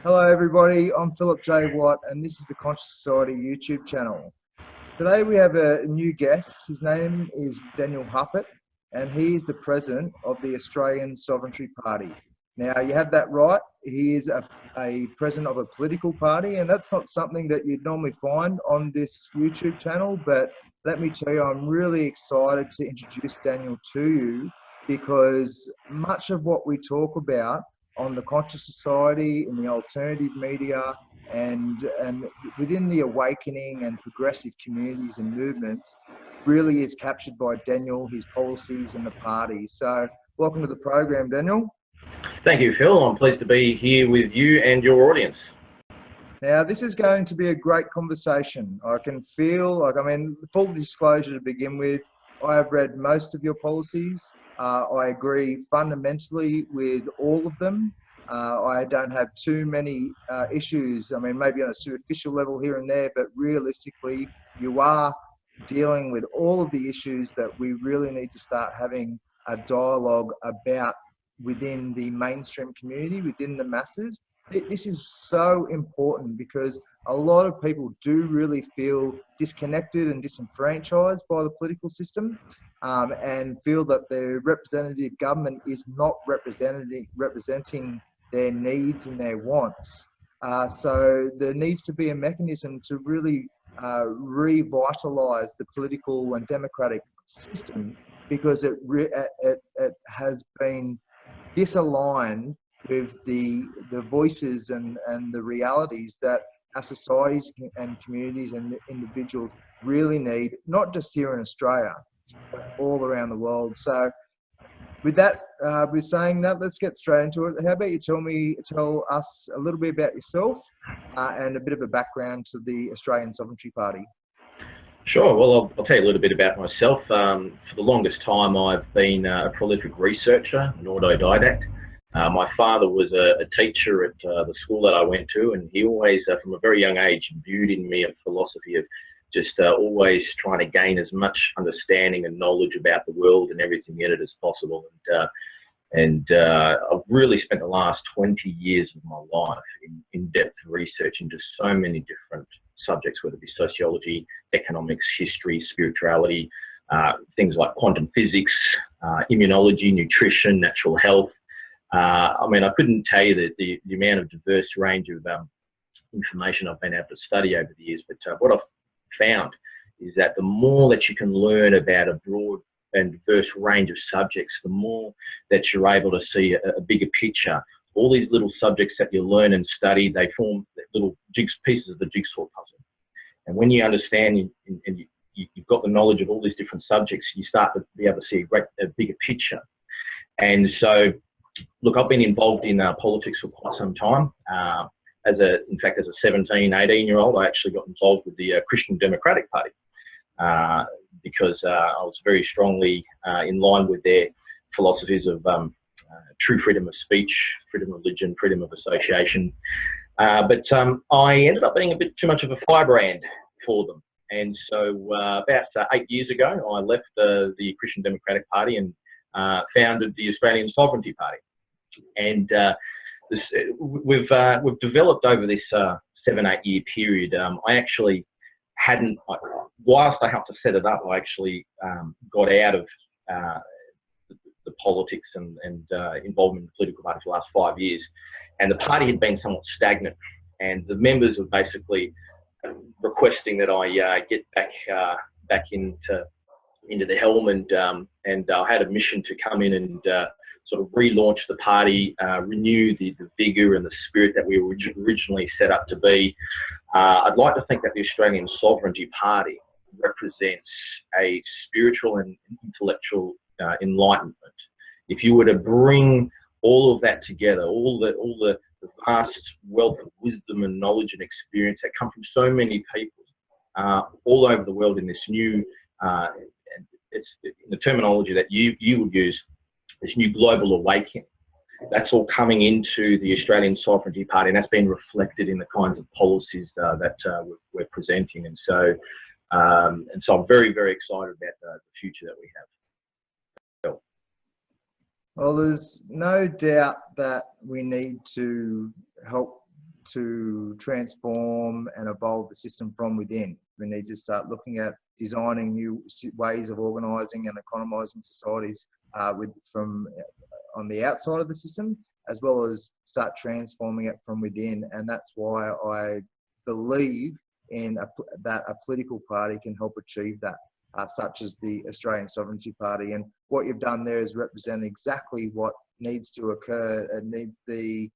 Hello everybody, I'm Philip J. Watt and this is the Conscious Society YouTube channel. Today we have a new guest. His name is Daniel Huppert and he is the president of the Australian Sovereignty Party. Now you have that right, he is a president of a political party, and that's not something that you'd normally find on this YouTube channel, but let me tell you, I'm really excited to introduce Daniel to you because much of what we talk about on the Conscious Society, in the alternative media, and within the awakening and progressive communities and movements really is captured by Daniel, his policies and the party. So welcome to the program, Daniel. Thank you, Phil. I'm pleased to be here with you and your audience. Now, this is going to be a great conversation. I can feel, full disclosure to begin with, I have read most of your policies. I agree fundamentally with all of them. I don't have too many issues, maybe on a superficial level here and there, but realistically, you are dealing with all of the issues that we really need to start having a dialogue about within the mainstream community, within the masses. This is so important because a lot of people do really feel disconnected and disenfranchised by the political system, and feel that the representative government is not representing their needs and their wants. So there needs to be a mechanism to really revitalise the political and democratic system, because it has been disaligned with the voices and the realities that our societies and communities and individuals really need, not just here in Australia, but all around the world. So with that, with saying that, let's get straight into it. How about you tell us a little bit about yourself and a bit of a background to the Australian Sovereignty Party? Sure. Well, I'll tell you a little bit about myself. For the longest time, I've been a prolific researcher, an autodidact. My father was a teacher at the school that I went to, and he always, from a very young age, imbued in me a philosophy of just always trying to gain as much understanding and knowledge about the world and everything in it as possible. And I've really spent the last 20 years of my life in in-depth research into so many different subjects, whether it be sociology, economics, history, spirituality, things like quantum physics, immunology, nutrition, natural health. I couldn't tell you the amount of diverse range of information I've been able to study over the years, but what I've found is that the more that you can learn about a broad and diverse range of subjects, the more that you're able to see a bigger picture. All these little subjects that you learn and study, they form little pieces of the jigsaw puzzle. And when you understand and you've got the knowledge of all these different subjects, you start to be able to see a bigger picture. And so, look, I've been involved in politics for quite some time. In fact, as a 17, 18-year-old, I actually got involved with the Christian Democratic Party because I was very strongly in line with their philosophies of true freedom of speech, freedom of religion, freedom of association. But I ended up being a bit too much of a firebrand for them. And so about 8 years ago, I left the Christian Democratic Party and founded the Australian Sovereignty Party. And we've developed over this 7-8 year period. I actually hadn't, whilst I helped to set it up, I actually got out of the politics and involvement in the political party for the last 5 years. And the party had been somewhat stagnant, and the members were basically requesting that I get back into the helm, and I had a mission to come in and sort of relaunch the party, renew the vigour and the spirit that we were originally set up to be. I'd like to think that the Australian Sovereignty Party represents a spiritual and intellectual enlightenment. If you were to bring all of that together, all the vast wealth of wisdom and knowledge and experience that come from so many people all over the world in this new, it's the terminology that you would use, this new global awakening, that's all coming into the Australian Sovereignty Party, and that's been reflected in the kinds of policies that we're presenting. And so I'm very, very excited about the future that we have. Well, there's no doubt that we need to help to transform and evolve the system from within. We need to start looking at designing new ways of organising and economising societies from on the outside of the system, as well as start transforming it from within. And that's why I believe in that a political party can help achieve that, such as the Australian Sovereignty Party. And what you've done there is represent exactly what needs to occur and need the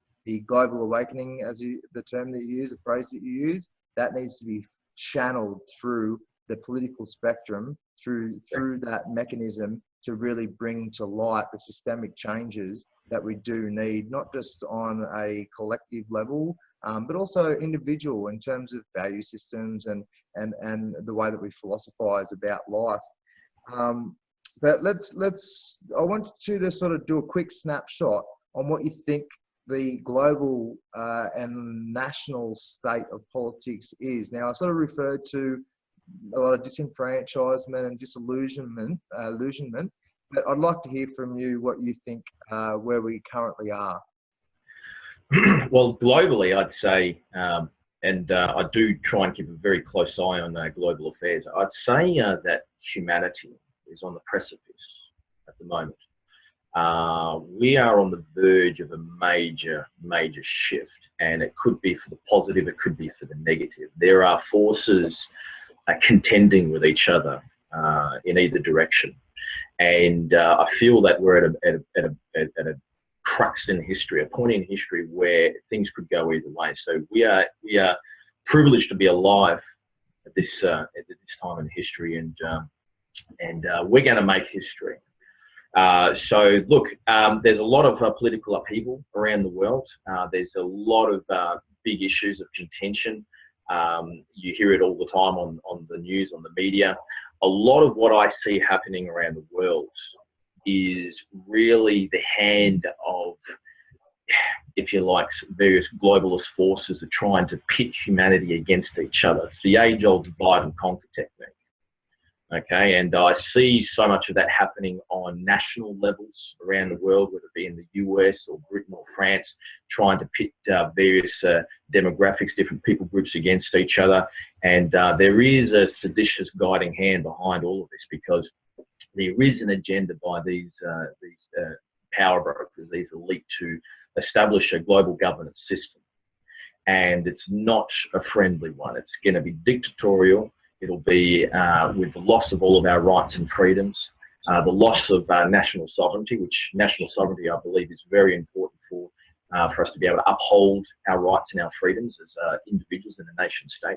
global awakening, as the term that you use, the phrase that you use, that needs to be channeled through the political spectrum, through that mechanism to really bring to light the systemic changes that we do need, not just on a collective level, but also individual in terms of value systems and the way that we philosophize about life. But I want you to sort of do a quick snapshot on what you think the global and national state of politics is. Now, I sort of referred to a lot of disenfranchisement and disillusionment, but I'd like to hear from you what you think where we currently are. Well, globally, I'd say, and I do try and keep a very close eye on global affairs, I'd say that humanity is on the precipice at the moment. We are on the verge of a major shift, and it could be for the positive, it could be for the negative. There are forces contending with each other in either direction, and I feel that we're at a crux in history, a point in history where things could go either way. So we are privileged to be alive at this time in history, and we're going to make history. So look, there's a lot of political upheaval around the world. There's a lot of big issues of contention. You hear it all the time on the news, on the media. A lot of what I see happening around the world is really the hand of, if you like, various globalist forces are trying to pit humanity against each other. It's the age-old divide and conquer technique. Okay, and I see so much of that happening on national levels around the world, whether it be in the US or Britain or France, trying to pit various demographics, different people groups against each other. And there is a seditious guiding hand behind all of this, because there is an agenda by these power brokers, these elite, to establish a global governance system. And it's not a friendly one. It's going to be dictatorial. It'll be with the loss of all of our rights and freedoms, the loss of national sovereignty, which national sovereignty, I believe, is very important for us to be able to uphold our rights and our freedoms as individuals in a nation state.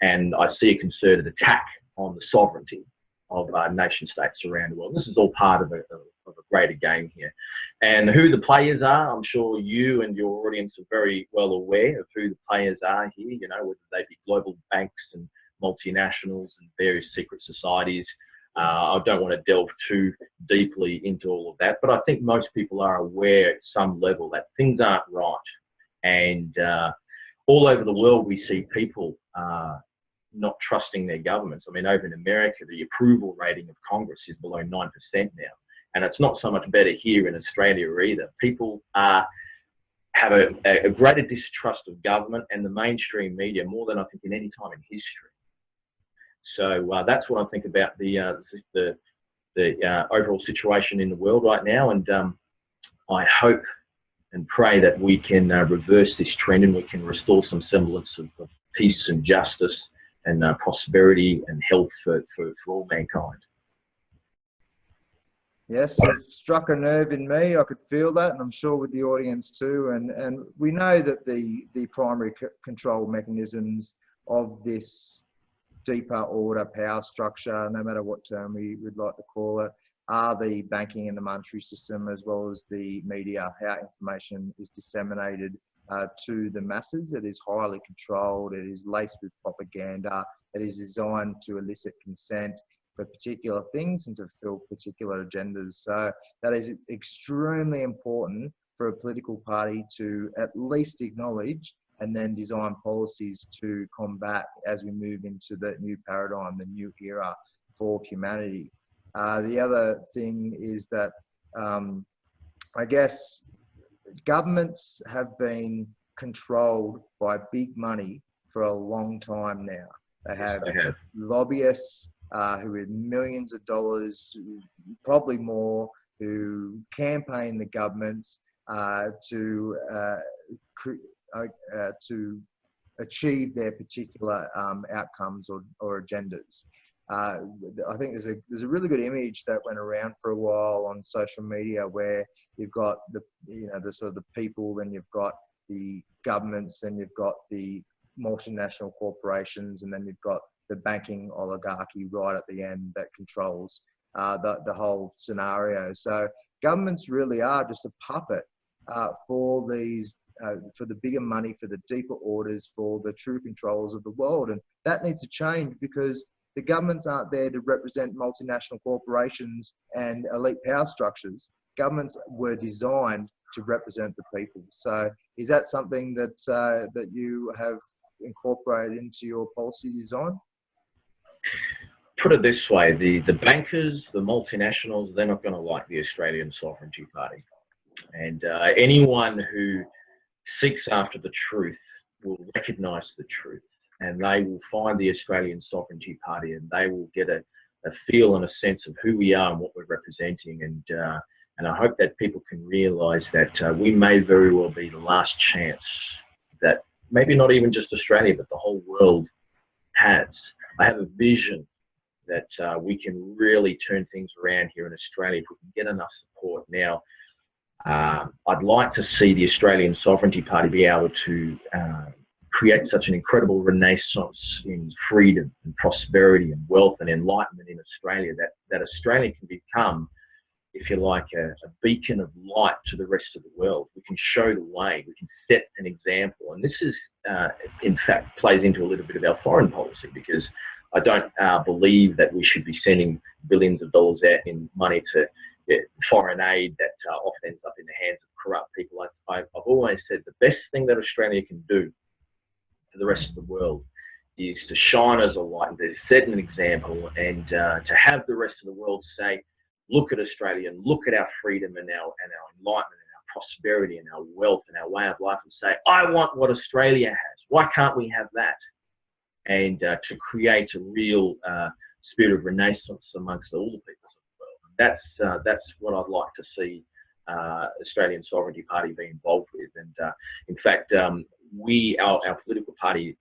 And I see a concerted attack on the sovereignty of nation states around the world. This is all part of a greater game here. And who the players are, I'm sure you and your audience are very well aware of who the players are here, you know, whether they be global banks and multinationals and various secret societies. I don't want to delve too deeply into all of that, but I think most people are aware at some level that things aren't right. And all over the world, we see people not trusting their governments. I mean, over in America, the approval rating of Congress is below 9% now. And it's not so much better here in Australia either. People have a greater distrust of government and the mainstream media more than I think in any time in history. So that's what I think about the overall situation in the world right now, and I hope and pray that we can reverse this trend and we can restore some semblance of peace and justice and prosperity and health for all mankind. Yes, you've struck a nerve in me. I could feel that, and I'm sure with the audience too. And we know that the primary control mechanisms of this deeper order power structure, no matter what term we would like to call it, are the banking and the monetary system, as well as the media, how information is disseminated to the masses. It is highly controlled, it is laced with propaganda, it is designed to elicit consent for particular things and to fill particular agendas. So that is extremely important for a political party to at least acknowledge and then design policies to combat as we move into the new paradigm, the new era for humanity. The other thing is that I guess governments have been controlled by big money for a long time now. They have lobbyists who with millions of dollars, probably more, who campaign the governments to achieve their particular outcomes or agendas. I think there's a really good image that went around for a while on social media where you've got the sort of the people, then you've got the governments, and you've got the multinational corporations, and then you've got the banking oligarchy right at the end that controls the whole scenario. So governments really are just a puppet for these, for the bigger money, for the deeper orders, for the true controllers of the world. And that needs to change, because the governments aren't there to represent multinational corporations and elite power structures. Governments were designed to represent the people. So is that something that that you have incorporated into your policy design? Put it this way, the bankers, the multinationals, they're not going to like the Australian Sovereignty Party. And anyone who seeks after the truth will recognise the truth, and they will find the Australian Sovereignty Party, and they will get a feel and a sense of who we are and what we're representing. And I hope that people can realise that we may very well be the last chance that maybe not even just Australia, but the whole world has. I have a vision that we can really turn things around here in Australia if we can get enough support. Now, I'd like to see the Australian Sovereignty Party be able to create such an incredible renaissance in freedom and prosperity and wealth and enlightenment in Australia that Australia can become, if you like, a beacon of light to the rest of the world. We can show the way, we can set an example. And this is, in fact, plays into a little bit of our foreign policy, because I don't believe that we should be sending billions of dollars out in money to foreign aid that often ends up in the hands of corrupt people. I've always said the best thing that Australia can do for the rest of the world is to shine as a light, and to set an example, and to have the rest of the world say, look at Australia and look at our freedom and our enlightenment and our prosperity and our wealth and our way of life, and say, I want what Australia has. Why can't we have that? And to create a real spirit of renaissance amongst all the peoples of the world. That's what I'd like to see Australian Sovereignty Party be involved with. And in fact, our political party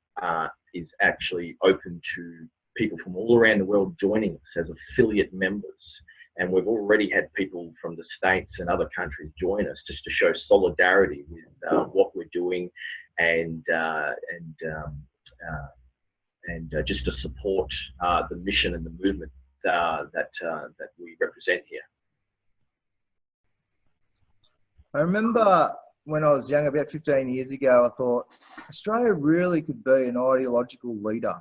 is actually open to people from all around the world joining us as affiliate members. And we've already had people from the States and other countries join us just to show solidarity with what we're doing, and just to support the mission and the movement that we represent here. I remember when I was young, about 15 years ago, I thought Australia really could be an ideological leader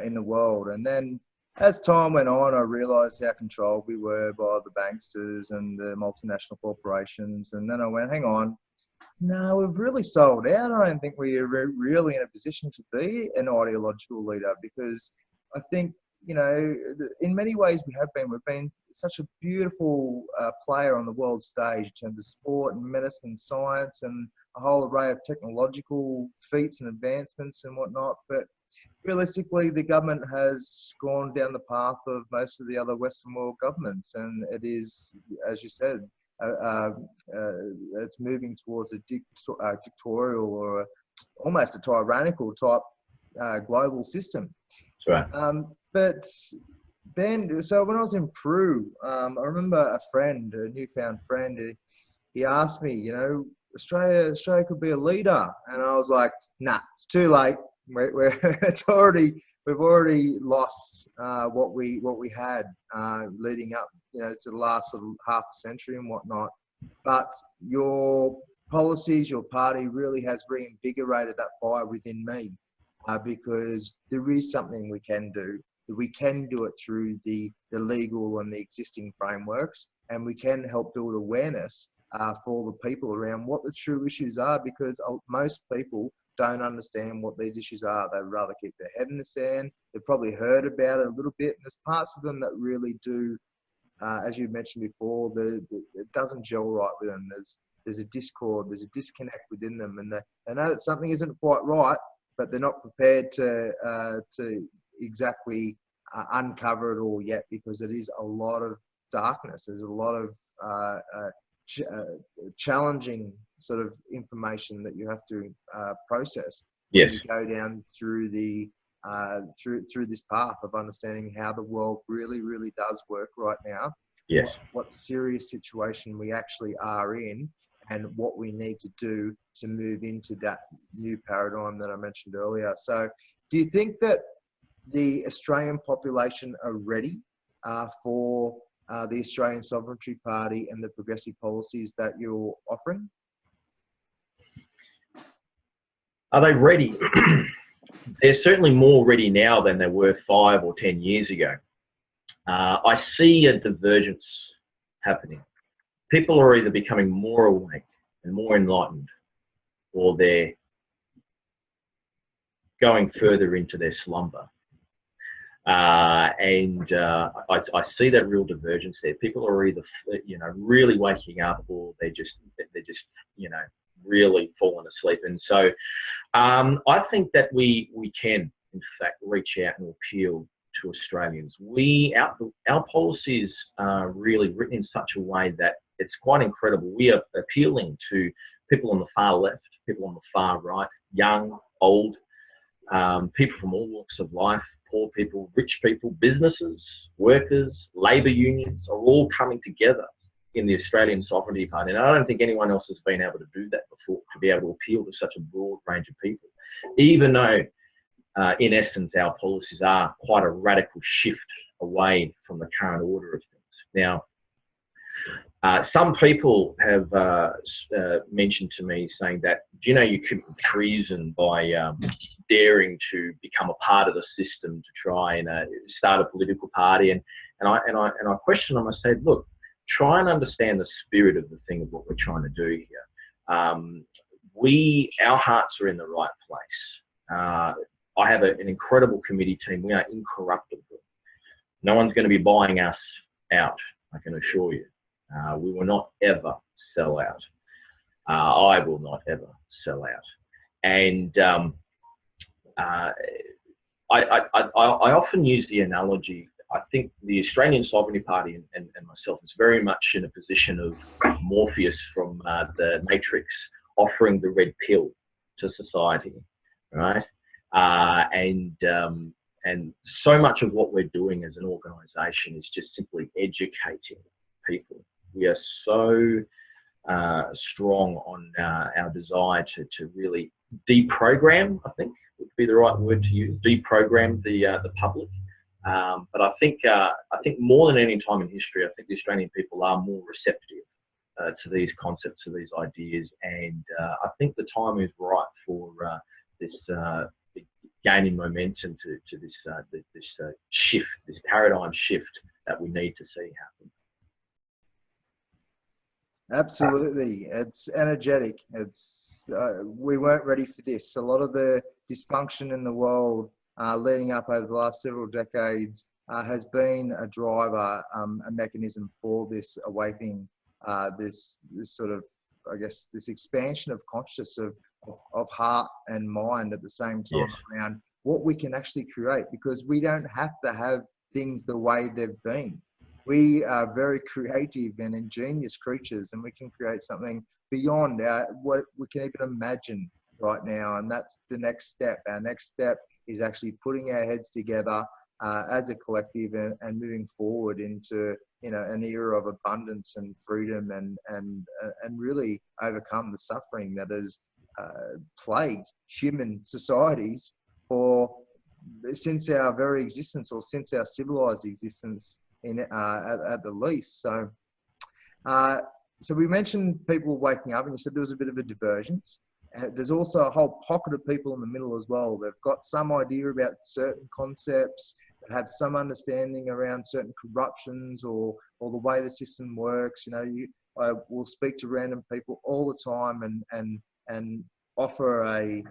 in the world. And then as time went on, I realised how controlled we were by the banksters and the multinational corporations. And then I went, hang on, no, we've really sold out. I don't think we're really in a position to be an ideological leader, because I think, you know, in many ways we've been such a beautiful player on the world stage in terms of sport and medicine, science, and a whole array of technological feats and advancements and whatnot. But realistically, the government has gone down the path of most of the other Western world governments, and it is, as you said, it's moving towards a dictatorial or almost a tyrannical type global system. That's right. But then, so when I was in Peru, I remember a newfound friend, he asked me, you know, Australia could be a leader, and I was like, nah, it's too late. We've already lost what we had leading up, you know, to the last sort of half a century and whatnot. But your policies, your party really has reinvigorated that fire within me, because there is something we can do. We can do it through the legal and the existing frameworks, and we can help build awareness for the people around what the true issues are, because most people don't understand what these issues are. They'd rather keep their head in the sand. They've probably heard about it a little bit, and there's parts of them that really do, as you mentioned before, it doesn't gel right with them. there's a discord, there's a disconnect within them, and they know that something isn't quite right, but they're not prepared to exactly uncover it all yet, because it is a lot of darkness. There's a lot of challenging sort of information that you have to process. Yes. When you go down through the through this path of understanding how the world really, really does work right now. Yes. What serious situation we actually are in, and what we need to do to move into that new paradigm that I mentioned earlier. So do you think that the Australian population are ready for the Australian Sovereignty Party and the progressive policies that you're offering? Are they ready? They're certainly more ready now than they were 5 or 10 years ago. I see a divergence happening. People are either becoming more awake and more enlightened, or they're going further into their slumber. I see that real divergence there. People are either, really waking up, or they're just, really falling asleep. And so, I think that we can, in fact, reach out and appeal to Australians. Our policies are really written in such a way that it's quite incredible. We are appealing to people on the far left, people on the far right, young, old, people from all walks of life, poor people, rich people, businesses, workers, labour unions are all coming together in the Australian Sovereignty Party. And I don't think anyone else has been able to do that before, to be able to appeal to such a broad range of people, even though in essence our policies are quite a radical shift away from the current order of things. Now, some people have mentioned to me saying that, you commit treason by daring to become a part of the system to try and start a political party. And I question them. I said, look, try and understand the spirit of the thing of what we're trying to do here. Our hearts are in the right place. I have an incredible committee team. We are incorruptible. No one's going to be buying us out, I can assure you. We will not ever sell out. I will not ever sell out. And I often use the analogy. I think the Australian Sovereignty Party and myself is very much in a position of Morpheus from the Matrix, offering the red pill to society, right? And so much of what we're doing as an organisation is just simply educating people. We are so strong on our desire to really deprogram, I think would be the right word to use, deprogram the public. But I think more than any time in history, I think the Australian people are more receptive to these concepts, to these ideas, and I think the time is right for this gaining momentum to this shift, this paradigm shift that we need to see happen. Absolutely, it's energetic. It's we weren't ready for this. A lot of the dysfunction in the world leading up over the last several decades has been a driver, a mechanism for this awakening, this sort of, I guess, this expansion of consciousness of heart and mind at the same time. Yes. Around what we can actually create, because we don't have to have things the way they've been. We are very creative and ingenious creatures, and we can create something beyond what we can even imagine right now. And that's the next step. Our next step is actually putting our heads together as a collective and moving forward into an era of abundance and freedom, and really overcome the suffering that has plagued human societies since our very existence, or since our civilized existence at the least. So we mentioned people waking up, and you said there was a bit of a divergence. There's also a whole pocket of people in the middle as well. They've got some idea about certain concepts, that have some understanding around certain corruptions or the way the system works. I will speak to random people all the time and offer a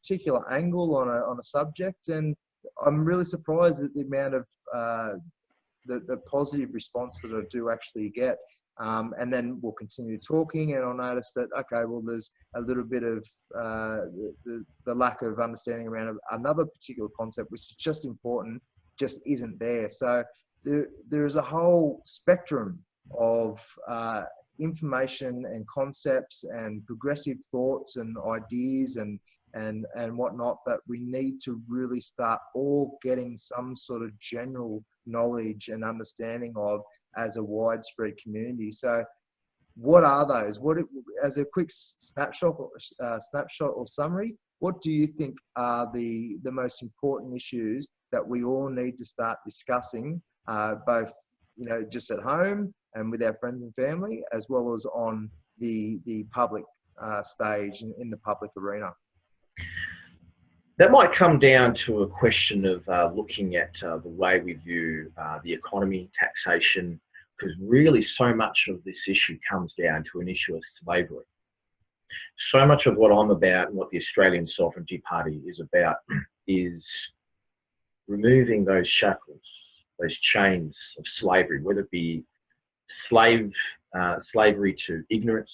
particular angle on a subject, and I'm really surprised at the amount of the positive response that I do actually get. And then we'll continue talking, and I'll notice that, okay, well, there's a little bit of the lack of understanding around another particular concept, which is just important, just isn't there. So there is a whole spectrum of information and concepts and progressive thoughts and ideas and whatnot that we need to really start all getting some sort of general knowledge and understanding of as a widespread community. So what are those? As a quick snapshot or summary, what do you think are the most important issues that we all need to start discussing, both, you know, just at home and with our friends and family, as well as on the public stage and in the public arena? That might come down to a question of looking at the way we view the economy, taxation, because really so much of this issue comes down to an issue of slavery. So much of what I'm about and what the Australian Sovereignty Party is about is removing those shackles, those chains of slavery, whether it be slavery to ignorance,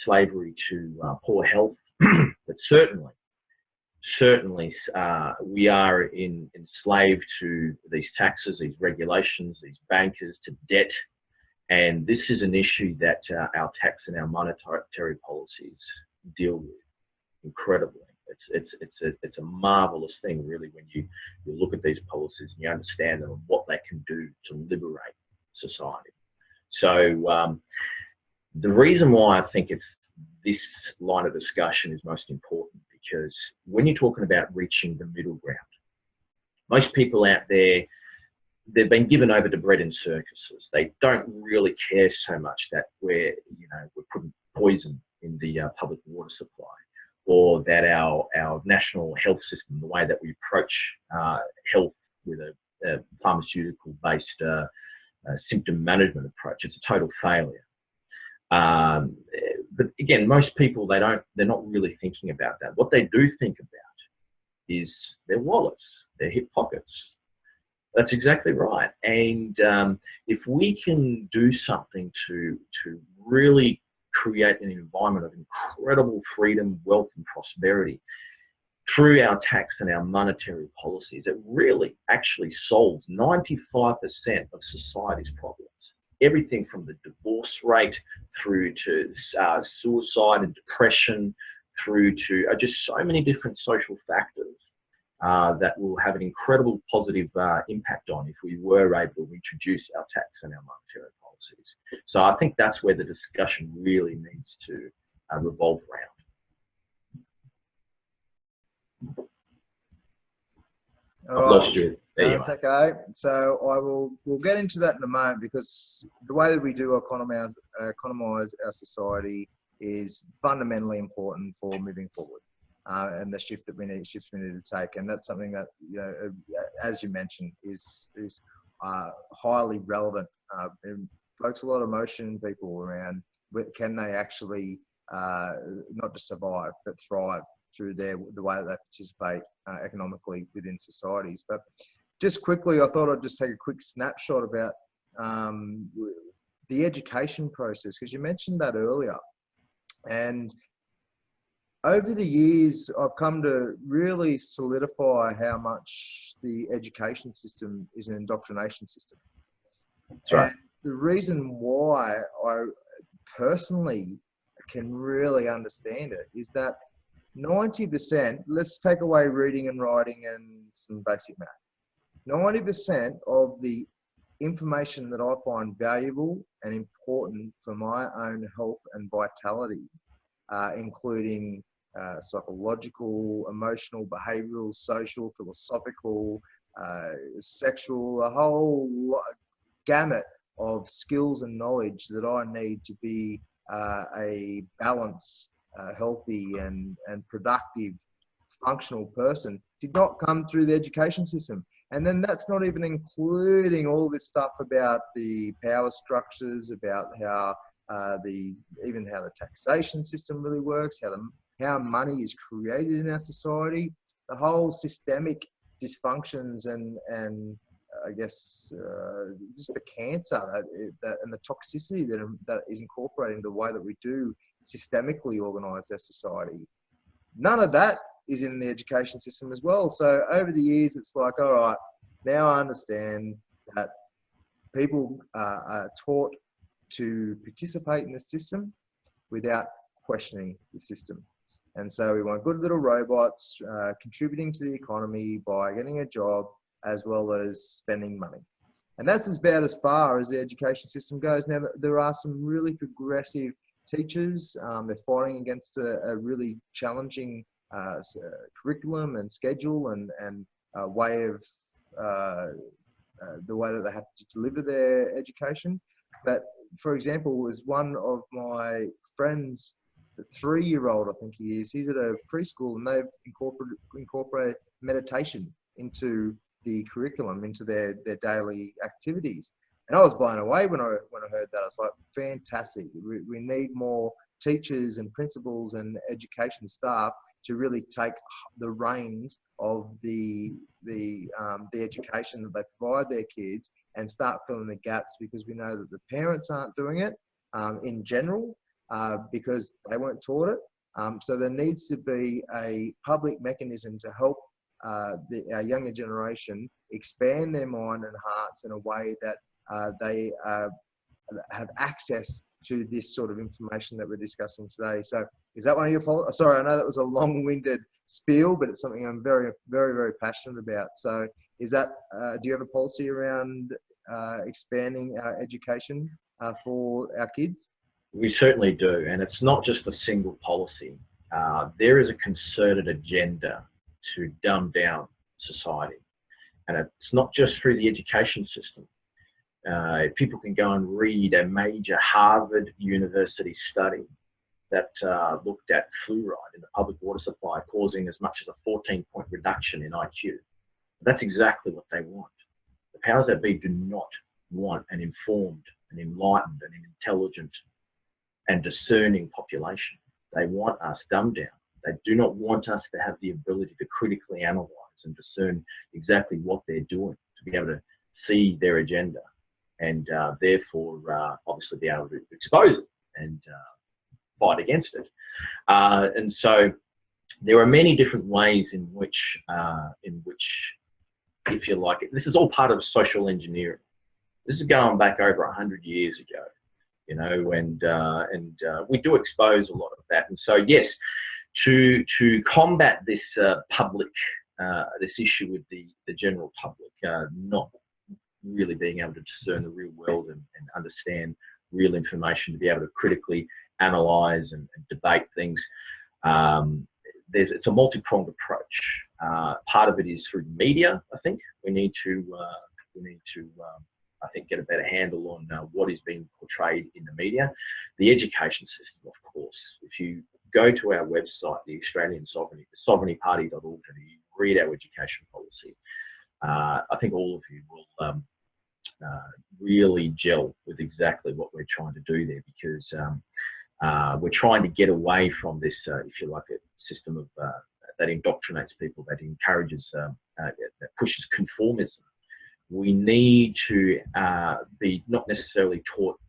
slavery to poor health, but certainly we are enslaved to these taxes, these regulations, these bankers, to debt. And this is an issue that our tax and our monetary policies deal with incredibly. It's a marvelous thing, really, when you look at these policies and you understand them and what they can do to liberate society. So the reason why I think this line of discussion is most important, because when you're talking about reaching the middle ground, most people out there, they've been given over to bread and circuses. They don't really care so much that we're putting poison in the public water supply, or that our national health system, the way that we approach health with a pharmaceutical-based symptom management approach, it's a total failure. But again, most people, they're not really thinking about that. What they do think about is their wallets, their hip pockets. That's exactly right. And if we can do something to really create an environment of incredible freedom, wealth, and prosperity through our tax and our monetary policies, it really actually solves 95% of society's problems. Everything from the divorce rate through to suicide and depression, through to just so many different social factors that will have an incredible positive impact on if we were able to introduce our tax and our monetary policies. So I think that's where the discussion really needs to revolve around. I've lost you. There you are. Okay. So we'll get into that in a moment, because the way that we do economize our society is fundamentally important for moving forward, and the shifts we need to take. And that's something that, you know, as you mentioned, is highly relevant. It evokes a lot of emotion in people around can they actually not just survive but thrive through the way that they participate economically within societies. But just quickly, I thought I'd just take a quick snapshot about the education process, because you mentioned that earlier. And over the years, I've come to really solidify how much the education system is an indoctrination system. That's right. And the reason why I personally can really understand it is that 90%, let's take away reading and writing and some basic math, 90% of the information that I find valuable and important for my own health and vitality, including psychological, emotional, behavioral, social, philosophical, sexual, a whole gamut of skills and knowledge that I need to be a balanced, healthy and productive, functional person, did not come through the education system. And then that's not even including all this stuff about the power structures, about how even how the taxation system really works, how money is created in our society, the whole systemic dysfunctions and I guess, just the cancer that and the toxicity that is incorporated into the way that we do systemically organise our society. None of that is in the education system as well. So over the years, it's like, all right, now I understand that people are taught to participate in the system without questioning the system. And so we want good little robots contributing to the economy by getting a job as well as spending money. And that's about as far as the education system goes. Now, there are some really progressive teachers. They're fighting against a really challenging curriculum and schedule and way of the way that they have to deliver their education. But for example, was one of my friends, the 3-year-old, I think he is, he's at a preschool, and they've incorporated meditation into the curriculum, into their daily activities. And I was blown away when I heard that. I was like, fantastic. We need more teachers and principals and education staff to really take the reins of the education that they provide their kids and start filling the gaps, because we know that the parents aren't doing it in general because they weren't taught it. So there needs to be a public mechanism to help our younger generation expand their mind and hearts in a way that they have access to this sort of information that we're discussing today. So is that one of your sorry, I know that was a long-winded spiel, but it's something I'm very, very, very passionate about. So is that, do you have a policy around expanding our education for our kids? We certainly do, and it's not just a single policy. There is a concerted agenda to dumb down society, and it's not just through the education system. People can go and read a major Harvard University study that looked at fluoride in the public water supply causing as much as a 14-point reduction in IQ. That's exactly what they want. The powers that be do not want an informed, an enlightened, and an intelligent and discerning population. They want us dumbed down. They do not want us to have the ability to critically analyse and discern exactly what they're doing, to be able to see their agenda, and therefore obviously be able to expose it and fight against it. And so there are many different ways in which, if you like, this is all part of social engineering. This is going back over 100 years ago, you know, and we do expose a lot of that. And so yes, to combat this this issue with the general public not really being able to discern the real world and understand real information, to be able to critically analyse and debate things. It's a multi-pronged approach. Part of it is through media. I think we need to I think get a better handle on what is being portrayed in the media. The education system, of course. If you go to our website, the Australian sovereigntyparty.org, and you read our education policy, I think all of you will really gel with exactly what we're trying to do there, because we're trying to get away from this, if you like, a system of that indoctrinates people, that encourages, that pushes conformism. We need to be not necessarily taught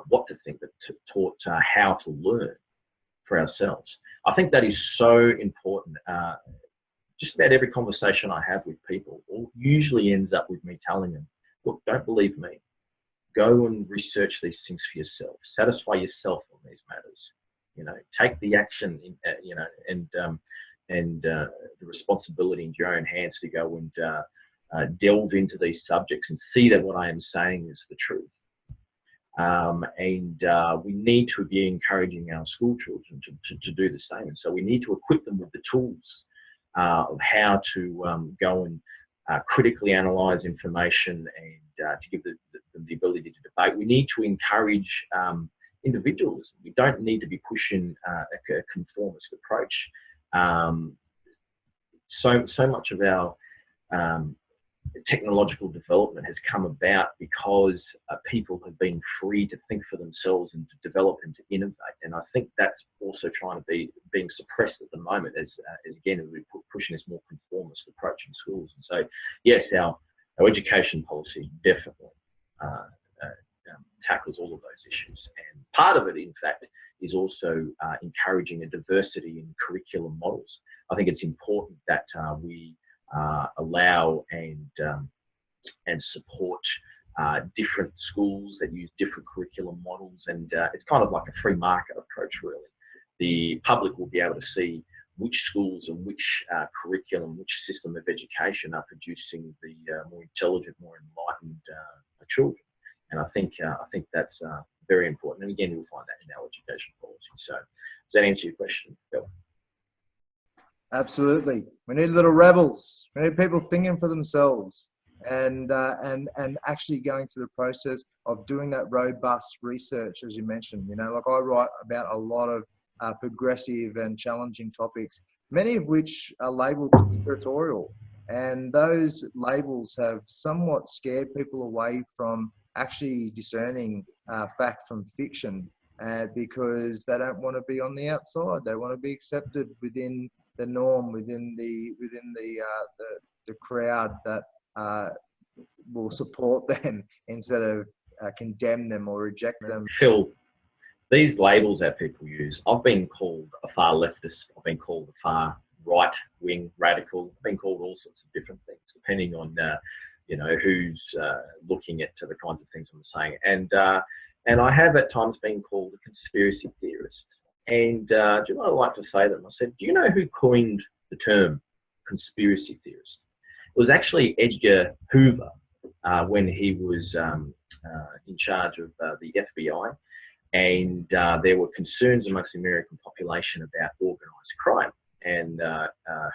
what to think, but taught how to learn for ourselves. I think that is so important. Just about every conversation I have with people usually ends up with me telling them, look, don't believe me. Go and research these things for yourself. Satisfy yourself on these matters. You know, take the action, you know, and the responsibility into your own hands to go and delve into these subjects and see that what I am saying is the truth. We need to be encouraging our school children to do the same. And so we need to equip them with the tools of how to go and critically analyse information and to give them the ability to debate. We need to encourage individualism. We don't need to be pushing a conformist approach. So much of our technological development has come about because people have been free to think for themselves and to develop and to innovate. And I think that's also trying to being suppressed at the moment as again, we're pushing this more conformist approach in schools. And so, yes, our Our education policy definitely tackles all of those issues. And part of it, in fact, is also encouraging a diversity in curriculum models. I think it's important that we allow and support different schools that use different curriculum models, and it's kind of like a free market approach, really. The public will be able to see which schools and which curriculum, which system of education are producing the more intelligent, more enlightened children. And I think that's very important. And again, you'll find that in our education policy. So does that answer your question, Bill? Absolutely. We need little rebels. We need people thinking for themselves and actually going through the process of doing that robust research, as you mentioned. You know, like I write about a lot of progressive and challenging topics, many of which are labelled conspiratorial. And those labels have somewhat scared people away from actually discerning fact from fiction, because they don't want to be on the outside. They want to be accepted within the norm, within the crowd that will support them instead of condemn them or reject them. Phil, these labels that people use, I've been called a far leftist, I've been called a far right-wing radical, I've been called all sorts of different things, depending on you know, who's looking at the kinds of things I'm saying. And I have at times been called a conspiracy theorist. And do you know what I like to say to them? I said, do you know who coined the term conspiracy theorist? It was actually Edgar Hoover when he was in charge of the FBI. And there were concerns amongst the American population about organised crime. And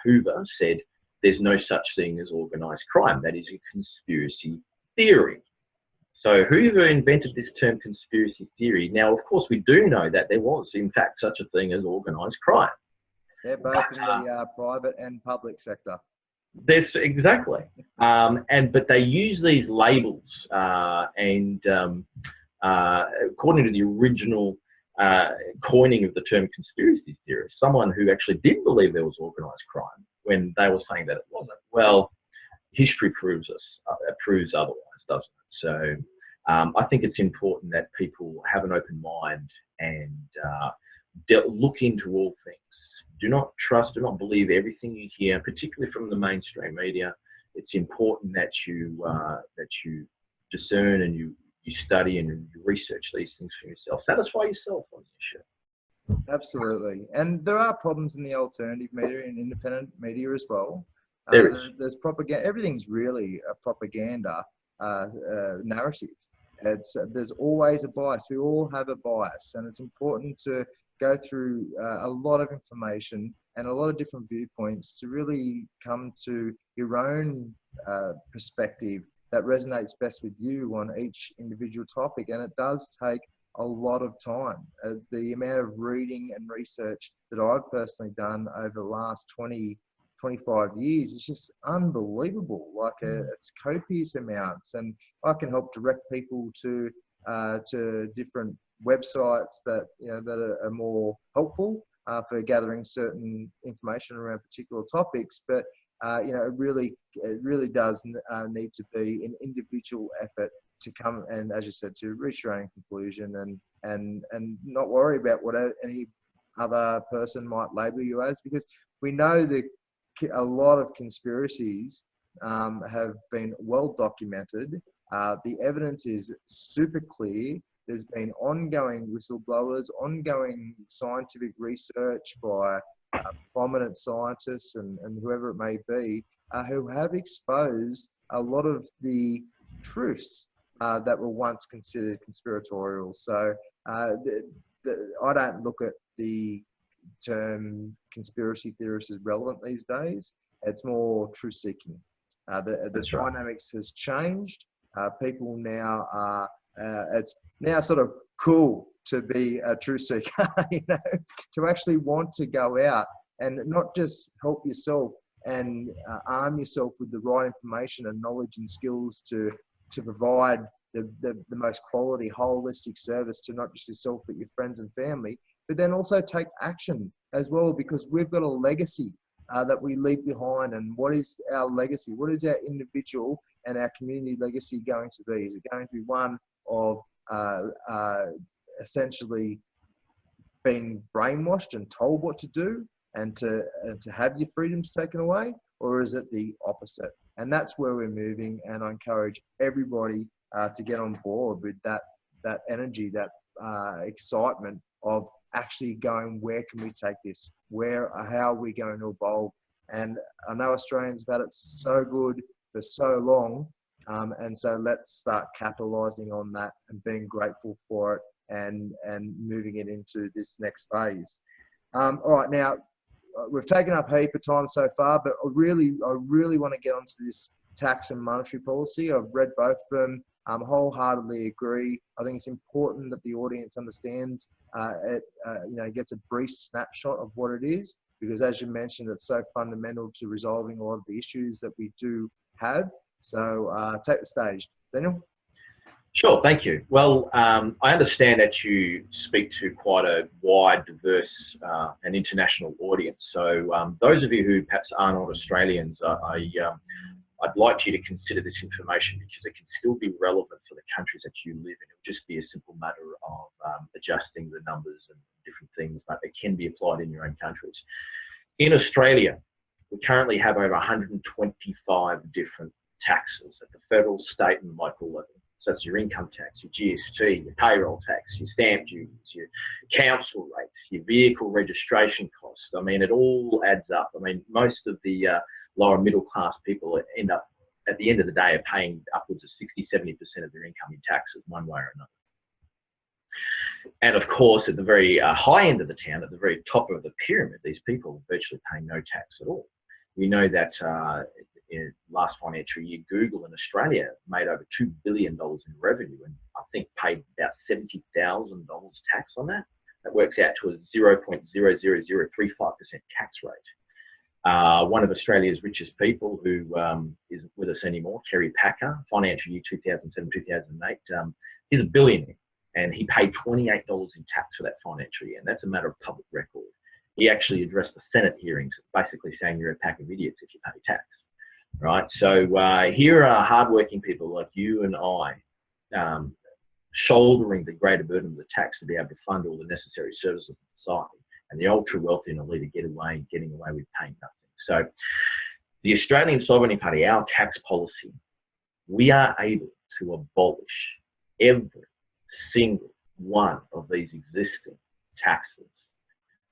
Hoover said, there's no such thing as organised crime. That is a conspiracy theory. So Hoover invented this term conspiracy theory. Now, of course, we do know that there was, in fact, such a thing as organised crime. They're both in the private and public sector. That's exactly. But they use these labels according to the original coining of the term conspiracy theorist, someone who actually did believe there was organised crime when they were saying that it wasn't. Well, history proves otherwise, doesn't it? So I think it's important that people have an open mind and look into all things. Do not trust, do not believe everything you hear, particularly from the mainstream media. It's important that you discern and you study and you research these things for yourself. Satisfy yourself on the issue. Absolutely. And there are problems in the alternative media and independent media as well. There's propaganda. Everything's really a propaganda narrative. There's always a bias. We all have a bias, and it's important to go through a lot of information and a lot of different viewpoints to really come to your own perspective that resonates best with you on each individual topic. And it does take a lot of time. The amount of reading and research that I've personally done over the last 25 years is just unbelievable. Like it's copious amounts, and I can help direct people to different websites that that are more helpful for gathering certain information around particular topics. But it really does need to be an individual effort to come and, as you said, to reach your own conclusion and not worry about what any other person might label you as, because we know that a lot of conspiracies have been well documented. The evidence is super clear. There's been ongoing whistleblowers, ongoing scientific research by prominent scientists and whoever it may be, who have exposed a lot of the truths that were once considered conspiratorial. So I don't look at the term conspiracy theorist as relevant these days. It's more truth seeking. The dynamics has changed. People now are, it's now sort of cool to be a truth seeker, to actually want to go out and not just help yourself and arm yourself with the right information and knowledge and skills to provide the most quality holistic service to not just yourself but your friends and family, but then also take action as well, because we've got a legacy that we leave behind. And what is our legacy? What is our individual and our community legacy going to be? Is it going to be one of essentially being brainwashed and told what to do and to have your freedoms taken away, or is it the opposite? And that's where we're moving, and I encourage everybody to get on board with that energy, that excitement of actually going, where can we take this? How are we going to evolve? And I know Australians have had it so good for so long, and so let's start capitalising on that and being grateful for it and moving it into this next phase. All right, now we've taken up a heap of time so far, but I really want to get onto this tax and monetary policy. I've read both of them. Wholeheartedly agree. I think it's important that the audience understands gets a brief snapshot of what it is, because as you mentioned, it's so fundamental to resolving a lot of the issues that we do have. So take the stage, Daniel. Sure, thank you. Well, I understand that you speak to quite a wide, diverse and international audience. So those of you who perhaps are not Australians, I'd like you to consider this information because it can still be relevant for the countries that you live in. It would just be a simple matter of adjusting the numbers and different things, but it can be applied in your own countries. In Australia, we currently have over 125 different taxes at the federal, state and local level. So that's your income tax, your GST, your payroll tax, your stamp duties, your council rates, your vehicle registration costs. I mean, it all adds up. I mean, most of the lower middle class people end up, at the end of the day, are paying upwards of 60–70% of their income in taxes one way or another. And of course, at the very high end of the town, at the very top of the pyramid, these people are virtually paying no tax at all. We know that in last financial year, Google in Australia made over $2 billion in revenue and I think paid about $70,000 tax on that. That works out to a 0.00035% tax rate. One of Australia's richest people who isn't with us anymore, Kerry Packer, financial year 2007-2008, he's a billionaire and he paid $28 in tax for that financial year, and that's a matter of public record. He actually addressed the Senate hearings, basically saying you're a pack of idiots if you pay tax, right? So here are hardworking people like you and I shouldering the greater burden of the tax to be able to fund all the necessary services of society, and the ultra wealthy and elite are getting away with paying nothing. So the Australian Sovereignty Party, our tax policy, we are able to abolish every single one of these existing taxes.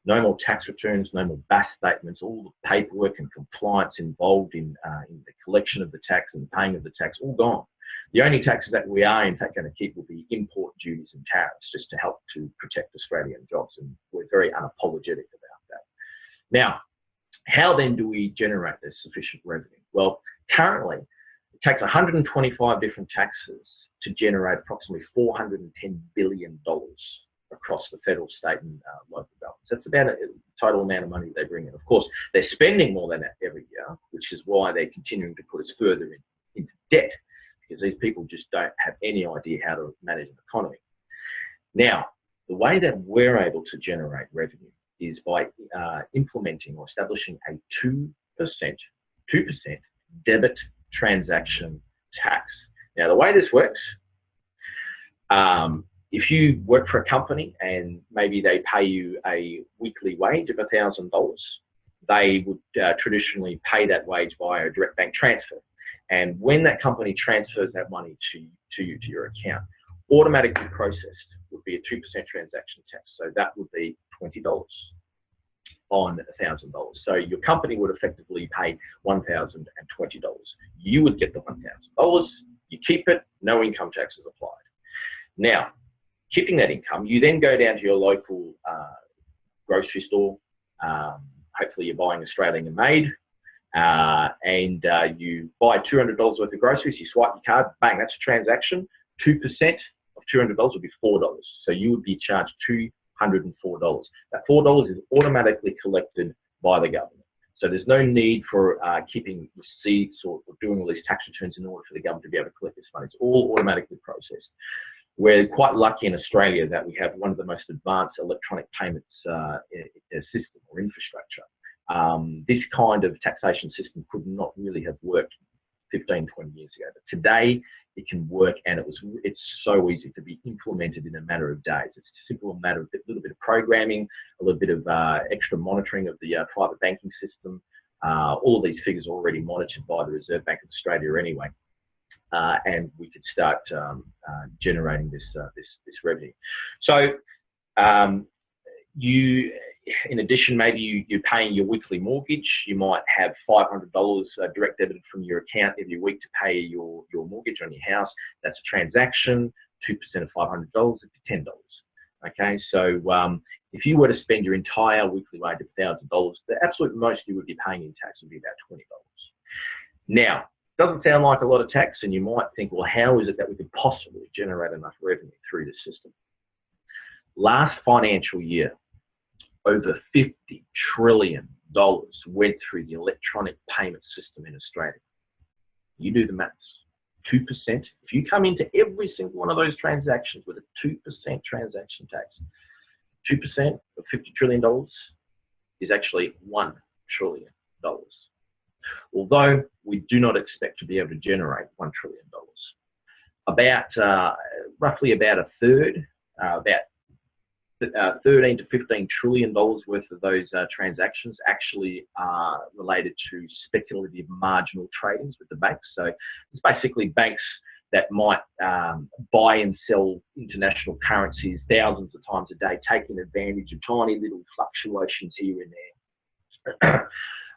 No more tax returns, no more BAS statements, all the paperwork and compliance involved in the collection of the tax and the paying of the tax, all gone. The only taxes that we are in fact going to keep will be import duties and tariffs, just to help to protect Australian jobs, and we're very unapologetic about that. Now, how then do we generate this sufficient revenue? Well, currently, it takes 125 different taxes to generate approximately $410 billion across the federal, state and local governments. That's about a total amount of money they bring in. Of course, they're spending more than that every year, which is why they're continuing to put us further into debt, because these people just don't have any idea how to manage an economy. Now, the way that we're able to generate revenue is by implementing or establishing a 2% debit transaction tax. Now, the way this works, if you work for a company and maybe they pay you a weekly wage of $1,000, they would traditionally pay that wage via a direct bank transfer. And when that company transfers that money to your account, automatically processed would be a 2% transaction tax. So that would be $20 on $1,000. So your company would effectively pay $1,020. You would get the $1,000. You keep it, no income tax is applied. Now, keeping that income, you then go down to your local grocery store. Hopefully you're buying Australian made, and you buy $200 worth of groceries, you swipe your card, bang, that's a transaction. 2% of $200 would be $4. So you would be charged $204. That $4 is automatically collected by the government. So there's no need for keeping receipts or doing all these tax returns in order for the government to be able to collect this money. It's all automatically processed. We're quite lucky in Australia that we have one of the most advanced electronic payments system or infrastructure. This kind of taxation system could not really have worked 15, 20 years ago. But today it can work, and it's so easy to be implemented in a matter of days. It's a simple matter of a little bit of programming, a little bit of extra monitoring of the private banking system. All of these figures are already monitored by the Reserve Bank of Australia anyway. And we could start generating this revenue. So in addition, maybe you're paying your weekly mortgage. You might have $500 direct debited from your account every week to pay your mortgage on your house. That's a transaction. 2% of $500 is $10. Okay, so if you were to spend your entire weekly wage of $1,000, the absolute most you would be paying in tax would be about $20. Now, doesn't sound like a lot of tax, and you might think, well, how is it that we could possibly generate enough revenue through this system? Last financial year, over $50 trillion went through the electronic payment system in Australia. You do the maths. 2%, if you come into every single one of those transactions with a 2% transaction tax, 2% of $50 trillion is actually $1 trillion. Although we do not expect to be able to generate $1 trillion. Roughly about a third, about 13 to $15 trillion worth of those transactions actually are related to speculative marginal tradings with the banks. So it's basically banks that might buy and sell international currencies thousands of times a day, taking advantage of tiny little fluctuations here and there.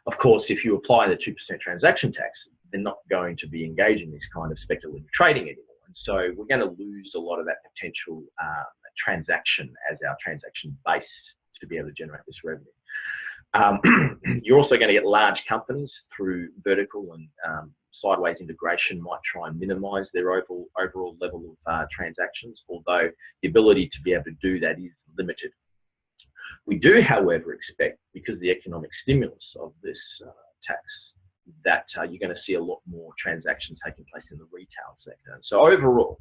Of course, if you apply the 2% transaction tax, they're not going to be engaging in this kind of speculative trading anymore. And so we're going to lose a lot of that potential transaction as our transaction base to be able to generate this revenue. You're also going to get large companies through vertical and sideways integration might try and minimize their overall level of transactions, although the ability to be able to do that is limited. We do, however, expect, because of the economic stimulus of this tax, that you're going to see a lot more transactions taking place in the retail sector. So overall,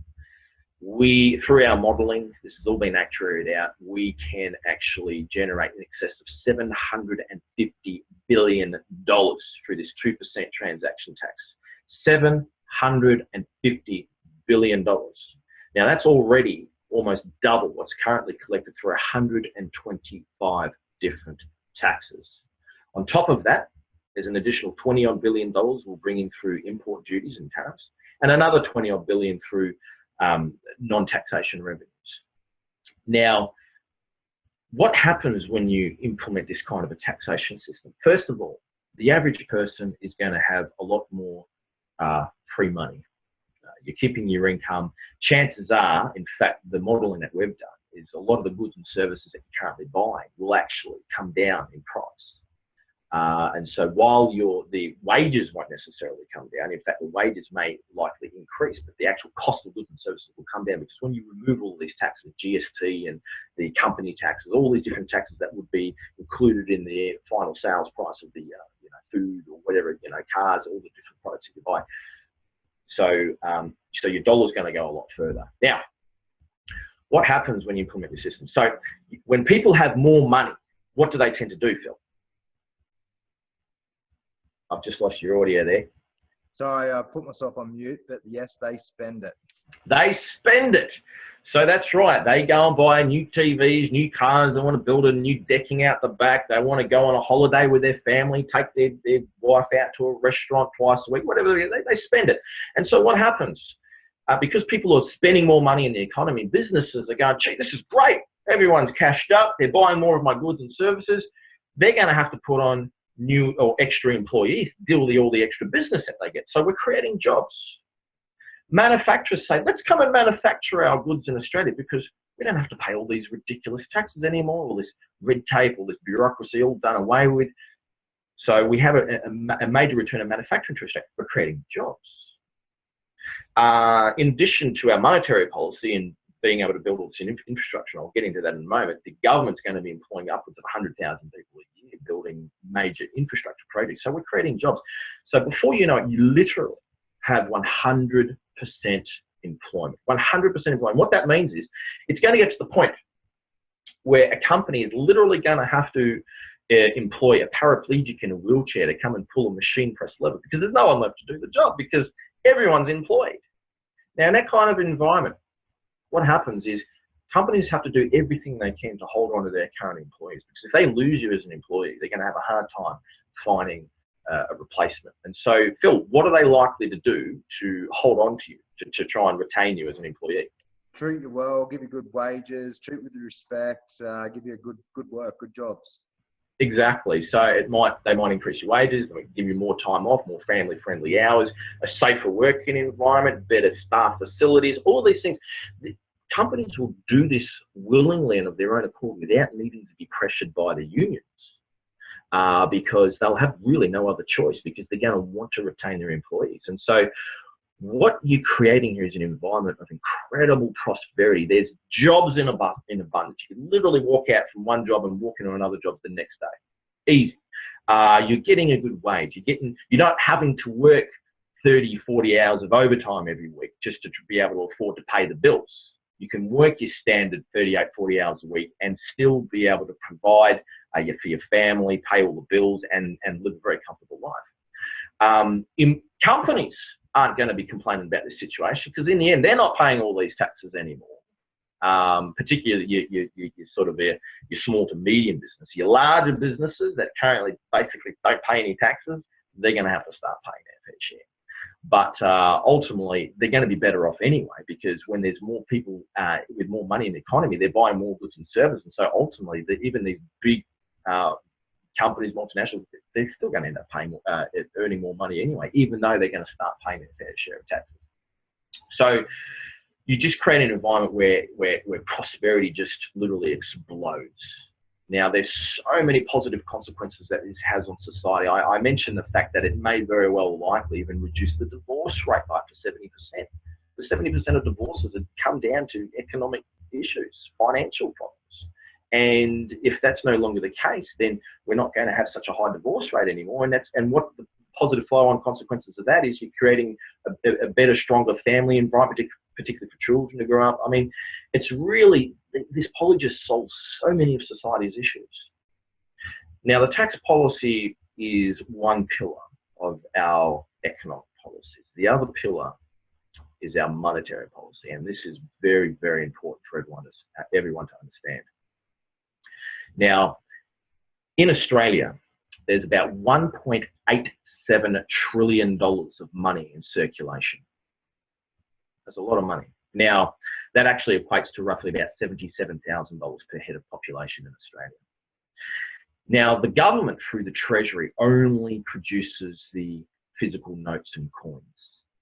through our modelling, this has all been actuaried out, we can actually generate in excess of $750 billion through this 2% transaction tax. $750 billion. Now that's already almost double what's currently collected through 125 different taxes. On top of that, there's an additional $20-odd billion we'll bring in through import duties and tariffs, and another $20-odd billion through non-taxation revenues. Now, what happens when you implement this kind of a taxation system? First of all, the average person is going to have a lot more free money. You're keeping your income. Chances are, in fact, the modelling that we've done is a lot of the goods and services that you're currently buying will actually come down in price. And so while the wages won't necessarily come down, in fact, the wages may likely increase, but the actual cost of goods and services will come down, because when you remove all these taxes, GST and the company taxes, all these different taxes that would be included in the final sales price of the food or whatever, cars, all the different products that you buy. So your dollar's going to go a lot further. Now, what happens when you implement the system? So when people have more money, what do they tend to do, Phil? I've just lost your audio there. Sorry, I put myself on mute, but yes, they spend it. They spend it. So that's right. They go and buy new TVs, new cars. They want to build a new decking out the back. They want to go on a holiday with their family, take their wife out to a restaurant twice a week, whatever. They spend it. And so what happens? Because people are spending more money in the economy, businesses are going, gee, this is great. Everyone's cashed up. They're buying more of my goods and services. They're going to have to put on new or extra employees, deal with all the extra business that they get. So we're creating jobs. Manufacturers say, let's come and manufacture our goods in Australia, because we don't have to pay all these ridiculous taxes anymore, all this red tape, all this bureaucracy, all done away with. So we have a major return of manufacturing to Australia. We're creating jobs. In addition to our monetary policy and being able to build all this infrastructure, and I'll get into that in a moment, the government's going to be employing upwards of 100,000 people a year building major infrastructure projects. So we're creating jobs. So before you know it, you literally have 100% employment. 100% employment. What that means is it's going to get to the point where a company is literally going to have to employ a paraplegic in a wheelchair to come and pull a machine press lever because there's no one left to do the job because everyone's employed. Now, in that kind of environment, what happens is companies have to do everything they can to hold on to their current employees, because if they lose you as an employee, they're going to have a hard time finding a replacement. And so, Phil, what are they likely to do to hold on to you, to try and retain you as an employee? Treat you well, give you good wages, treat with respect, give you good work, good jobs. Exactly. So they might increase your wages, they might give you more time off, more family-friendly hours, a safer working environment, better staff facilities, all these things. The companies will do this willingly and of their own accord without needing to be pressured by the unions, because they'll have really no other choice, because they're going to want to retain their employees. And so what you're creating here is an environment of incredible prosperity. There's jobs in abundance. You can literally walk out from one job and walk into another job the next day. Easy. You're getting a good wage. You're not having to work 30, 40 hours of overtime every week just to be able to afford to pay the bills. You can work your standard 38, 40 hours a week and still be able to provide for your family, pay all the bills, and live a very comfortable life. In companies aren't going to be complaining about this situation, because in the end, they're not paying all these taxes anymore. Particularly your sort of your small to medium business. Your larger businesses that currently basically don't pay any taxes, they're going to have to start paying their fair share. But ultimately, they're going to be better off anyway, because when there's more people with more money in the economy, they're buying more goods and services. And so ultimately, even these big companies, multinationals, they're still going to end up paying, earning more money anyway, even though they're going to start paying their fair share of taxes. So you just create an environment where prosperity just literally explodes. Now, there's so many positive consequences that this has on society. I mentioned the fact that it may very well likely even reduce the divorce rate by up to 70%. The 70% of divorces have come down to economic issues, financial problems. And if that's no longer the case, then we're not going to have such a high divorce rate anymore. And what the positive flow-on consequences of that is, you're creating a better, stronger family environment, particularly for children to grow up. I mean, it's really, this policy just solves so many of society's issues. Now, the tax policy is one pillar of our economic policies. The other pillar is our monetary policy, and this is very, very important for everyone to understand. Now, in Australia, there's about $1.87 trillion of money in circulation. That's a lot of money. Now, that actually equates to roughly about $77,000 per head of population in Australia. Now, the government, through the Treasury, only produces the physical notes and coins,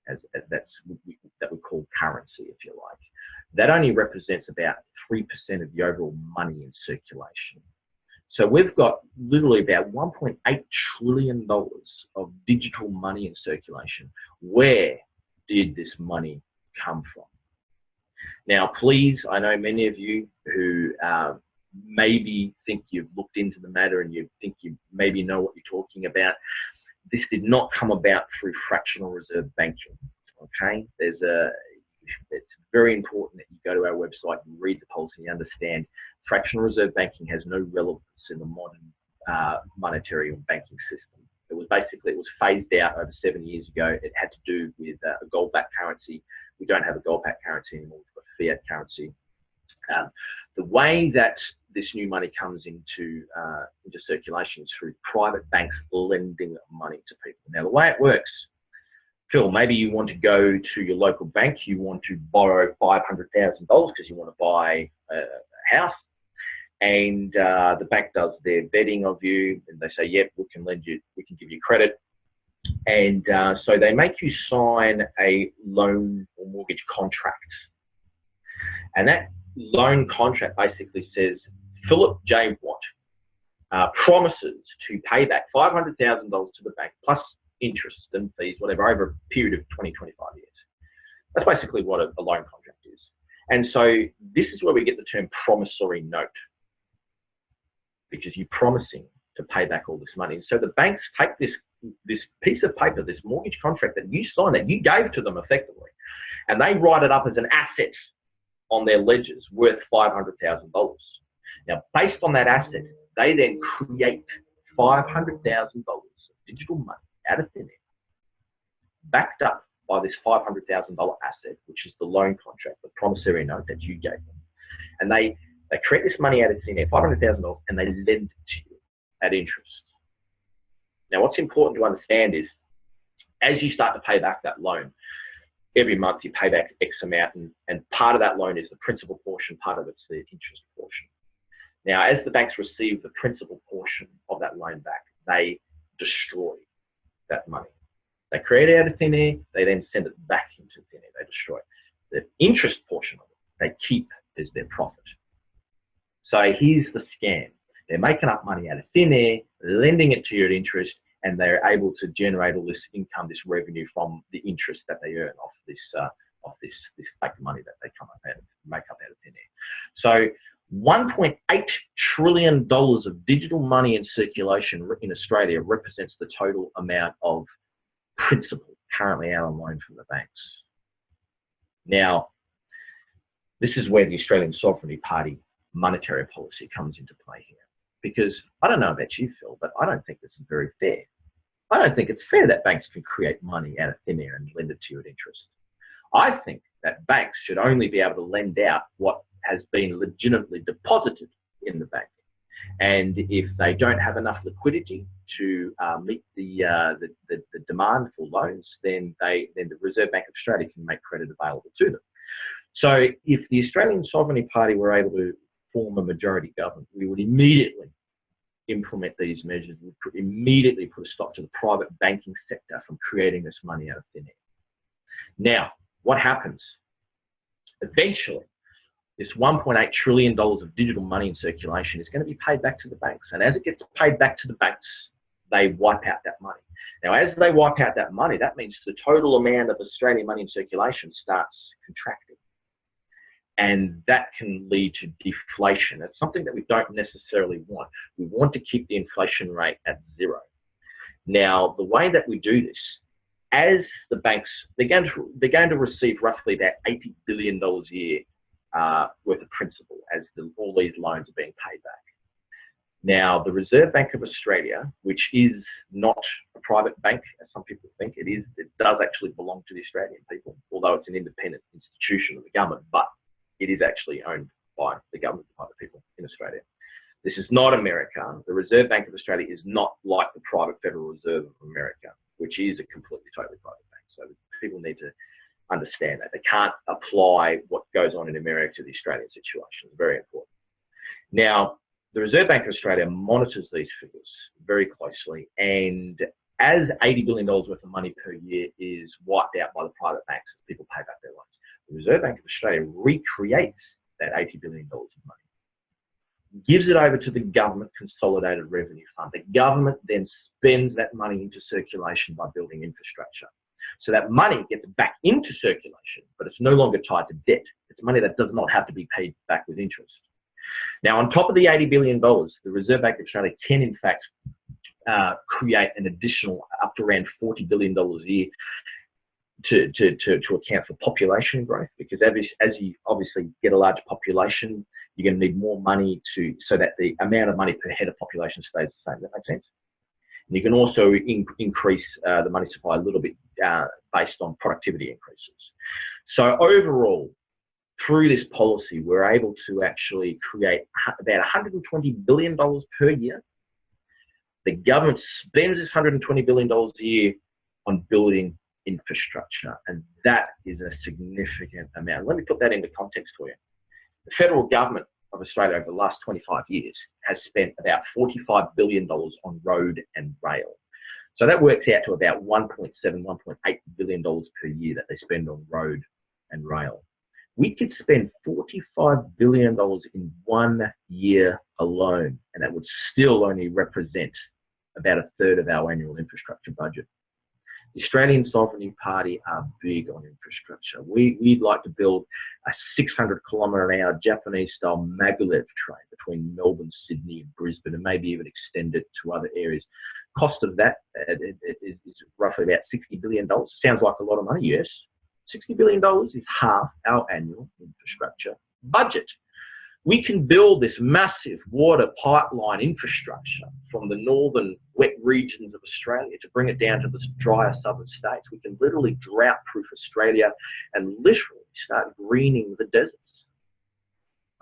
that we call currency, if you like. That only represents about 3% of the overall money in circulation. So we've got literally about $1.8 trillion of digital money in circulation. Where did this money come from? Now, please, I know many of you who maybe think you've looked into the matter and you think you maybe know what you're talking about. This did not come about through fractional reserve banking, okay? It's very important that you go to our website and read the policy and understand fractional reserve banking has no relevance in the modern monetary or banking system. It was phased out over 7 years ago. It had to do with a gold-backed currency. We don't have a gold-backed currency anymore. We've got fiat currency. The way that this new money comes into circulation is through private banks lending money to people. Now, the way it works, Phil, maybe you want to go to your local bank, you want to borrow $500,000 because you want to buy a house, and the bank does their vetting of you, and they say, yep, we can lend you, we can give you credit. And so they make you sign a loan or mortgage contract. And that loan contract basically says, Philip J. Watt promises to pay back $500,000 to the bank, plus interest and fees, whatever, over a period of 20, 25 years. That's basically what a loan contract is. And so this is where we get the term promissory note, because you're promising to pay back all this money. And so the banks take this piece of paper, this mortgage contract that you signed, that you gave to them effectively, and they write it up as an asset on their ledgers worth $500,000. Now, based on that asset, They then create $500,000 of digital money out of thin air, backed up by this $500,000 asset, which is the loan contract, the promissory note that you gave them. And they create this money out of thin air, $500,000, and they lend it to you at interest. Now, what's important to understand is, as you start to pay back that loan, every month you pay back X amount, and part of that loan is the principal portion, part of it's the interest portion. Now, as the banks receive the principal portion of that loan back, they destroy that money. They create it out of thin air, they then send it back into thin air, they destroy it. The interest portion of it, they keep as their profit. So here's the scam. They're making up money out of thin air, lending it to you at interest, and they're able to generate all this income, this revenue from the interest that they earn off this fake money that they make up out of thin air. So $1.8 trillion of digital money in circulation in Australia represents the total amount of principal currently out on loan from the banks. Now, this is where the Australian Sovereignty Party monetary policy comes into play here. Because I don't know about you, Phil, but I don't think this is very fair. I don't think it's fair that banks can create money out of thin air and lend it to you at interest. I think that banks should only be able to lend out what has been legitimately deposited in the bank. And if they don't have enough liquidity to meet the demand for loans, then the Reserve Bank of Australia can make credit available to them. So if the Australian Sovereignty Party were able to form a majority government, we would immediately implement these measures. We would immediately put a stop to the private banking sector from creating this money out of thin air. Now, what happens? Eventually, this $1.8 trillion of digital money in circulation is going to be paid back to the banks. And as it gets paid back to the banks, they wipe out that money. Now, as they wipe out that money, that means the total amount of Australian money in circulation starts contracting. And that can lead to deflation. It's something that we don't necessarily want. We want to keep the inflation rate at zero. Now, the way that we do this, as the banks, they're going to receive roughly about $80 billion a year worth of principal as all these loans are being paid back. Now, the Reserve Bank of Australia, which is not a private bank, as some people think it is, it does actually belong to the Australian people, although it's an independent institution of the government, but it is actually owned by the government, by the people in Australia. This is not America. The Reserve Bank of Australia is not like the private Federal Reserve of America, which is a completely, totally private bank. So people need to understand that. They can't apply what goes on in America to the Australian situation. It's very important. Now, the Reserve Bank of Australia monitors these figures very closely, and as $80 billion worth of money per year is wiped out by the private banks as people pay back their loans, the Reserve Bank of Australia recreates that $80 billion of money, gives it over to the government consolidated revenue fund. The government then spends that money into circulation by building infrastructure. So that money gets back into circulation, but it's no longer tied to debt. It's money that does not have to be paid back with interest. Now, on top of the $80 billion, the Reserve Bank of Australia can, in fact, create an additional up to around $40 billion a year to account for population growth, because as you obviously get a large population, you're going to need more money so that the amount of money per head of population stays the same. Does that make sense? And you can also increase the money supply a little bit based on productivity increases. So overall, through this policy, we're able to actually create about $120 billion per year. The government spends this $120 billion a year on building infrastructure, and that is a significant amount. Let me put that into context for you. The federal government of Australia over the last 25 years has spent about $45 billion on road and rail. So that works out to about $1.7, $1.8 billion per year that they spend on road and rail. We could spend $45 billion in 1 year alone, and that would still only represent about a third of our annual infrastructure budget. The Australian Sovereignty Party are big on infrastructure. We'd like to build a 600-kilometre-an-hour Japanese-style maglev train between Melbourne, Sydney and Brisbane, and maybe even extend it to other areas. Cost of that is roughly about $60 billion. Sounds like a lot of money, yes. $60 billion is half our annual infrastructure budget. we can build this massive water pipeline infrastructure from the northern wet regions of Australia to bring it down to the drier southern states. We can literally drought-proof Australia and literally start greening the deserts.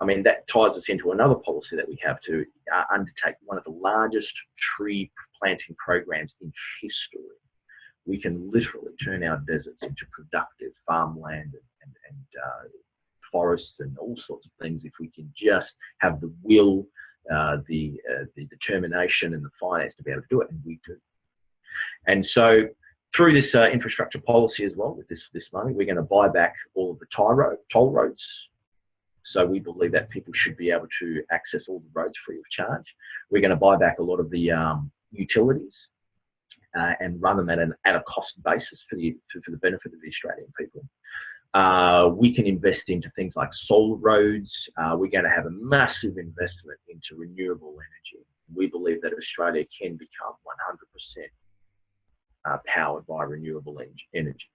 I mean, that ties us into another policy that we have to undertake one of the largest tree planting programs in history. We can literally turn our deserts into productive farmland and forests and all sorts of things if we can just have the will, the determination and the finance to be able to do it, and we do. And so through this infrastructure policy as well, with this money, we're going to buy back all of the toll roads. So we believe that people should be able to access all the roads free of charge. We're going to buy back a lot of the utilities and run them at a cost basis for the benefit of the Australian people. We can invest into things like solar roads. We're going to have a massive investment into renewable energy. We believe that Australia can become 100% powered by renewable energy.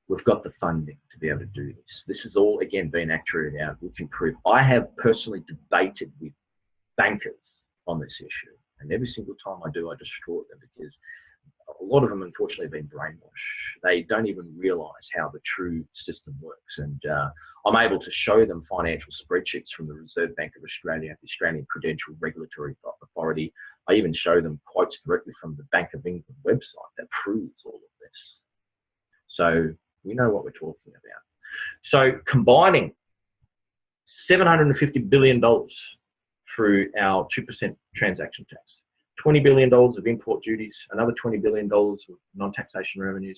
We've got the funding to be able to do this. This has all, again, been actuated out. We can prove. I have personally debated with bankers on this issue, and every single time I do, I destroy them because a lot of them, unfortunately, have been brainwashed. They don't even realise how the true system works. And I'm able to show them financial spreadsheets from the Reserve Bank of Australia, the Australian Prudential Regulatory Authority. I even show them quotes directly from the Bank of England website that proves all of this. So we know what we're talking about. So combining $750 billion through our 2% transaction tax, $20 billion of import duties, another $20 billion of non-taxation revenues,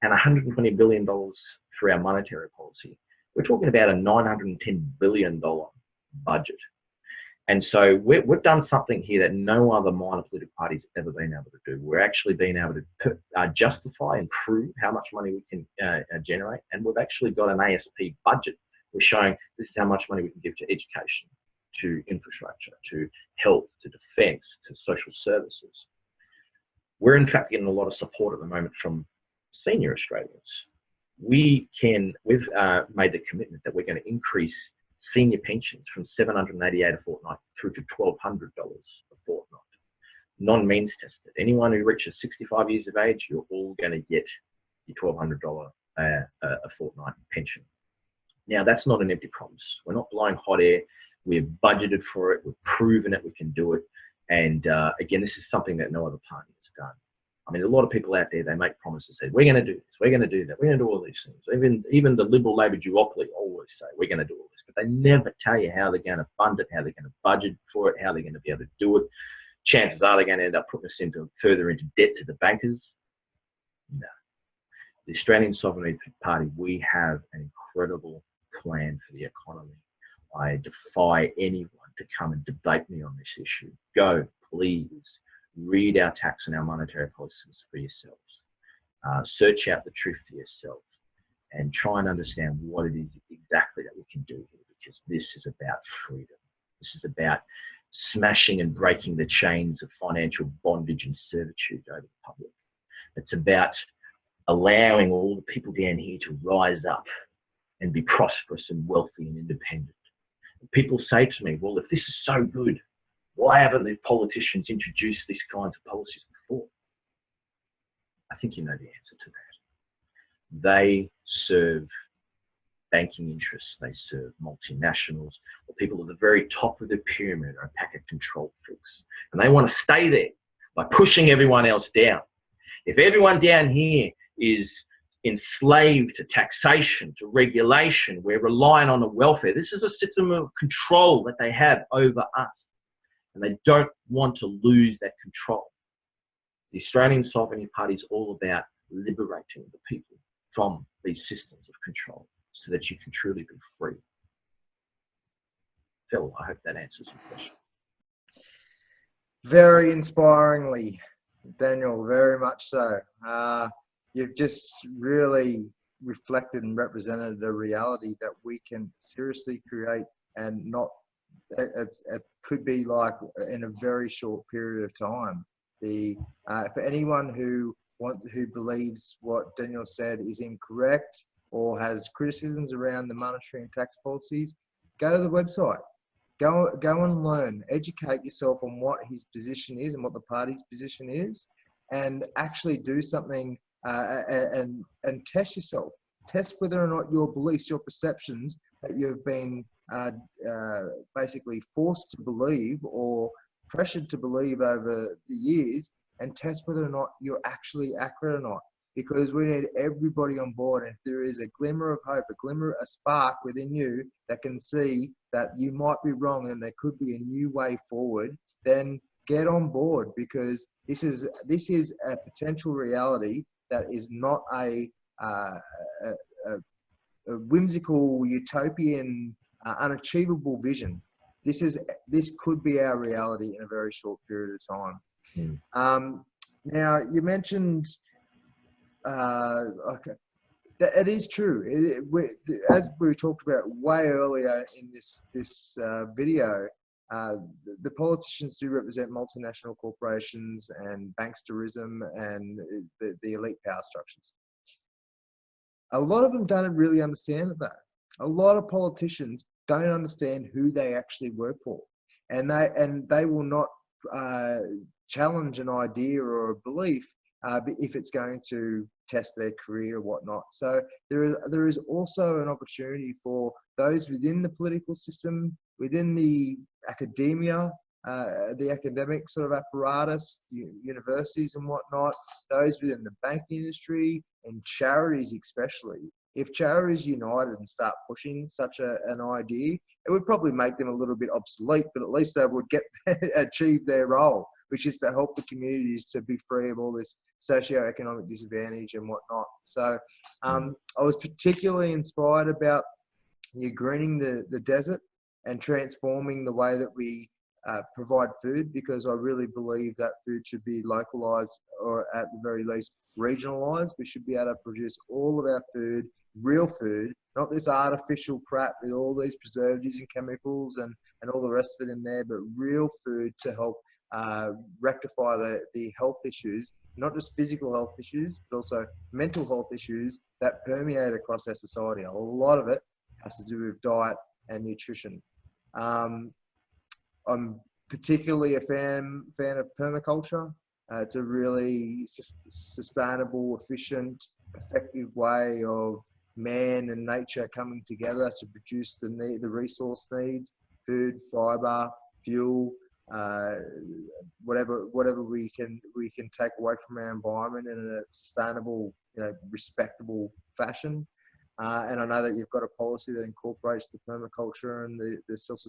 and $120 billion through our monetary policy. We're talking about a $910 billion budget. And so we've done something here that no other minor political party's ever been able to do. We're actually been able to justify and prove how much money we can generate. And we've actually got an ASP budget. We're showing this is how much money we can give to education, to infrastructure, to health, to defence, to social services. We're in fact getting a lot of support at the moment from senior Australians. We've made the commitment that we're going to increase senior pensions from $788 a fortnight through to $1,200 a fortnight. Non-means tested. Anyone who reaches 65 years of age, you're all going to get your $1,200 a fortnight pension. Now, that's not an empty promise. We're not blowing hot air. We've budgeted for it. We've proven that we can do it. And again, this is something that no other party has done. I mean, a lot of people out there, they make promises, say, we're going to do this, we're going to do that, we're going to do all these things. Even the Liberal Labor duopoly always say, we're going to do all this, but they never tell you how they're going to fund it, how they're going to budget for it, how they're going to be able to do it. Chances are they're going to end up putting us further into debt to the bankers. No. The Australian Sovereignty Party, we have an incredible plan for the economy. I defy anyone to come and debate me on this issue. Go, please. Read our tax and our monetary policies for yourselves. Search out the truth for yourself and try and understand what it is exactly that we can do here, because this is about freedom. This is about smashing and breaking the chains of financial bondage and servitude over the public. It's about allowing all the people down here to rise up and be prosperous and wealthy and independent. People say to me, well, if this is so good, why haven't the politicians introduced these kinds of policies before? I think you know the answer to that. They serve banking interests, they serve multinationals, the people at the very top of the pyramid are a pack of control freaks. And they want to stay there by pushing everyone else down. If everyone down here is enslaved to taxation, to regulation, we're relying on the welfare. This is a system of control that they have over us. And they don't want to lose that control. The Australian Sovereignty Party is all about liberating the people from these systems of control so that you can truly be free. Phil, I hope that answers your question. Very inspiringly, Daniel, very much so. You've just really reflected and represented a reality that we can seriously create, and not it could be like in a very short period of time. For anyone who believes what Daniel said is incorrect or has criticisms around the monetary and tax policies, go to the website. Go and learn, educate yourself on what his position is and what the party's position is, and actually do something and test yourself. Test whether or not your beliefs, your perceptions that you've been basically forced to believe or pressured to believe over the years, and test whether or not you're actually accurate or not. Because we need everybody on board. And if there is a glimmer of hope, a spark within you that can see that you might be wrong and there could be a new way forward, then get on board, because this is a potential reality that is not a whimsical, utopian, unachievable vision. This could be our reality in a very short period of time. Now, you mentioned. Okay, it is true. As we talked about way earlier in this video, the politicians do represent multinational corporations and banksterism and the elite power structures. A lot of them don't really understand that. A lot of politicians don't understand who they actually work for, and they will not challenge an idea or a belief if it's going to test their career or whatnot. So there is also an opportunity for those within the political system, within the academia, the academic sort of apparatus, universities and whatnot, those within the banking industry and charities especially. If charities united and start pushing such an idea, it would probably make them a little bit obsolete, but at least they would achieve their role, which is to help the communities to be free of all this socioeconomic disadvantage and whatnot. So I was particularly inspired about you greening the desert and transforming the way that we provide food, because I really believe that food should be localized, or at the very least regionalized. We should be able to produce all of our food, real food, not this artificial crap with all these preservatives and chemicals and all the rest of it in there, but real food to help rectify the health issues, not just physical health issues, but also mental health issues that permeate across our society. A lot of it has to do with diet and nutrition. I'm particularly a fan of permaculture. It's a really sustainable, efficient, effective way of man and nature coming together to produce the resource needs: food, fiber, fuel, whatever we can take away from our environment in a sustainable, respectable fashion. And I know that you've got a policy that incorporates the permaculture and the sort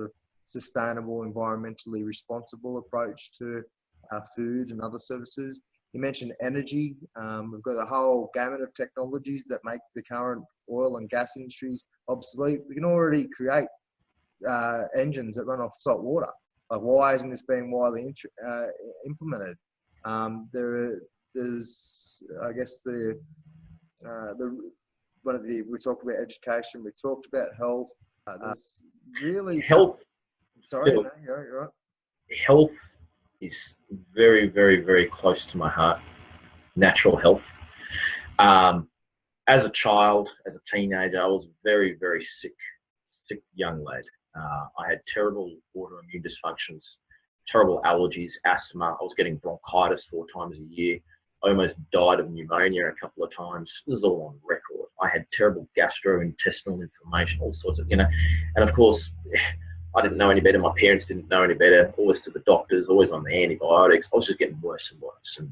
of sustainable, environmentally responsible approach to food and other services. You mentioned energy. We've got a whole gamut of technologies that make the current oil and gas industries obsolete. We can already create engines that run off salt water. Like, why isn't this being widely implemented? There's, I guess, we talked about education. We talked about health. There's really health. Sorry, no, you're right. Health is very, very, very close to my heart. Natural health. As a child, as a teenager, I was very, very sick young lad. I had terrible autoimmune dysfunctions, terrible allergies, asthma. I was getting bronchitis 4 times a year. I almost died of pneumonia a couple of times. This is all on record. I had terrible gastrointestinal inflammation, all sorts of, and of course, I didn't know any better. My parents didn't know any better. Always to the doctors, always on the antibiotics. I was just getting worse and worse. And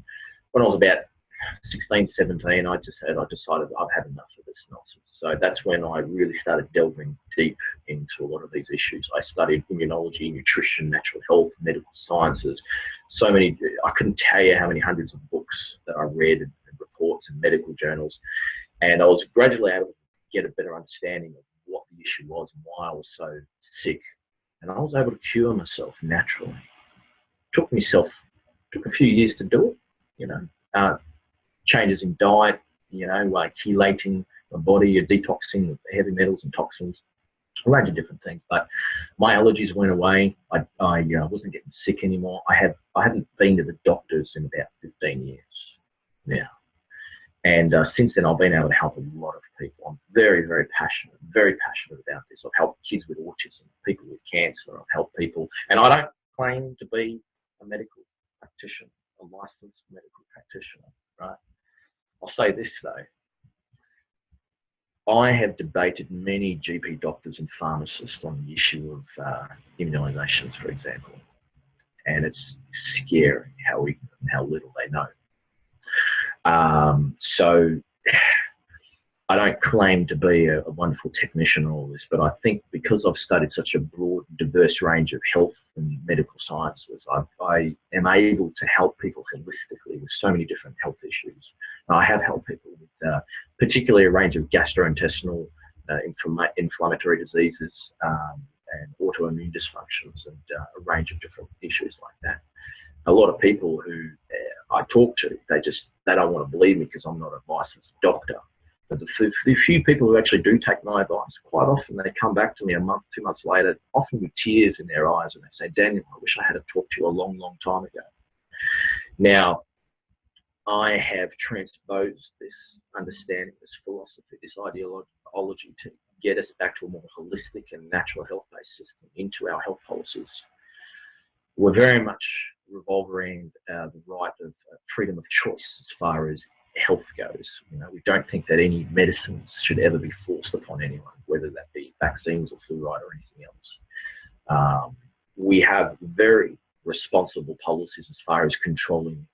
when I was about 16, 17, I decided I've had enough of this nonsense. So that's when I really started delving deep into a lot of these issues. I studied immunology, nutrition, natural health, medical sciences. So many, I couldn't tell you how many hundreds of books that I read and reports and medical journals. And I was gradually able to get a better understanding of what the issue was and why I was so sick. And I was able to cure myself naturally. Took a few years to do it, changes in diet, like chelating my body, detoxing of heavy metals and toxins, a range of different things. But my allergies went away. I wasn't getting sick anymore. I haven't been to the doctors in about 15 years now. And since then, I've been able to help a lot of people. I'm very, very passionate about this. I've helped kids with autism, people with cancer. I've helped people, and I don't claim to be a medical practitioner, a licensed medical practitioner, right? I'll say this though. I have debated many GP doctors and pharmacists on the issue of immunisations, for example, and it's scary how little they know. So I don't claim to be a wonderful technician or all this, but I think because I've studied such a broad, diverse range of health and medical sciences, I am able to help people holistically with so many different health issues. And I have helped people with particularly a range of gastrointestinal inflammatory diseases and autoimmune dysfunctions and a range of different issues like that. A lot of people who I talk to, they don't want to believe me because I'm not a licensed doctor. But the few people who actually do take my advice, quite often they come back to me a month, 2 months later, often with tears in their eyes, and they say, Daniel, I wish I had talked to you a long, long time ago. Now, I have transposed this understanding, this philosophy, this ideology to get us back to a more holistic and natural health-based system into our health policies. We're very much revolving the right of freedom of choice as far as health goes. You know, we don't think that any medicines should ever be forced upon anyone, whether that be vaccines or fluoride or anything else. We have very responsible policies as far as controlling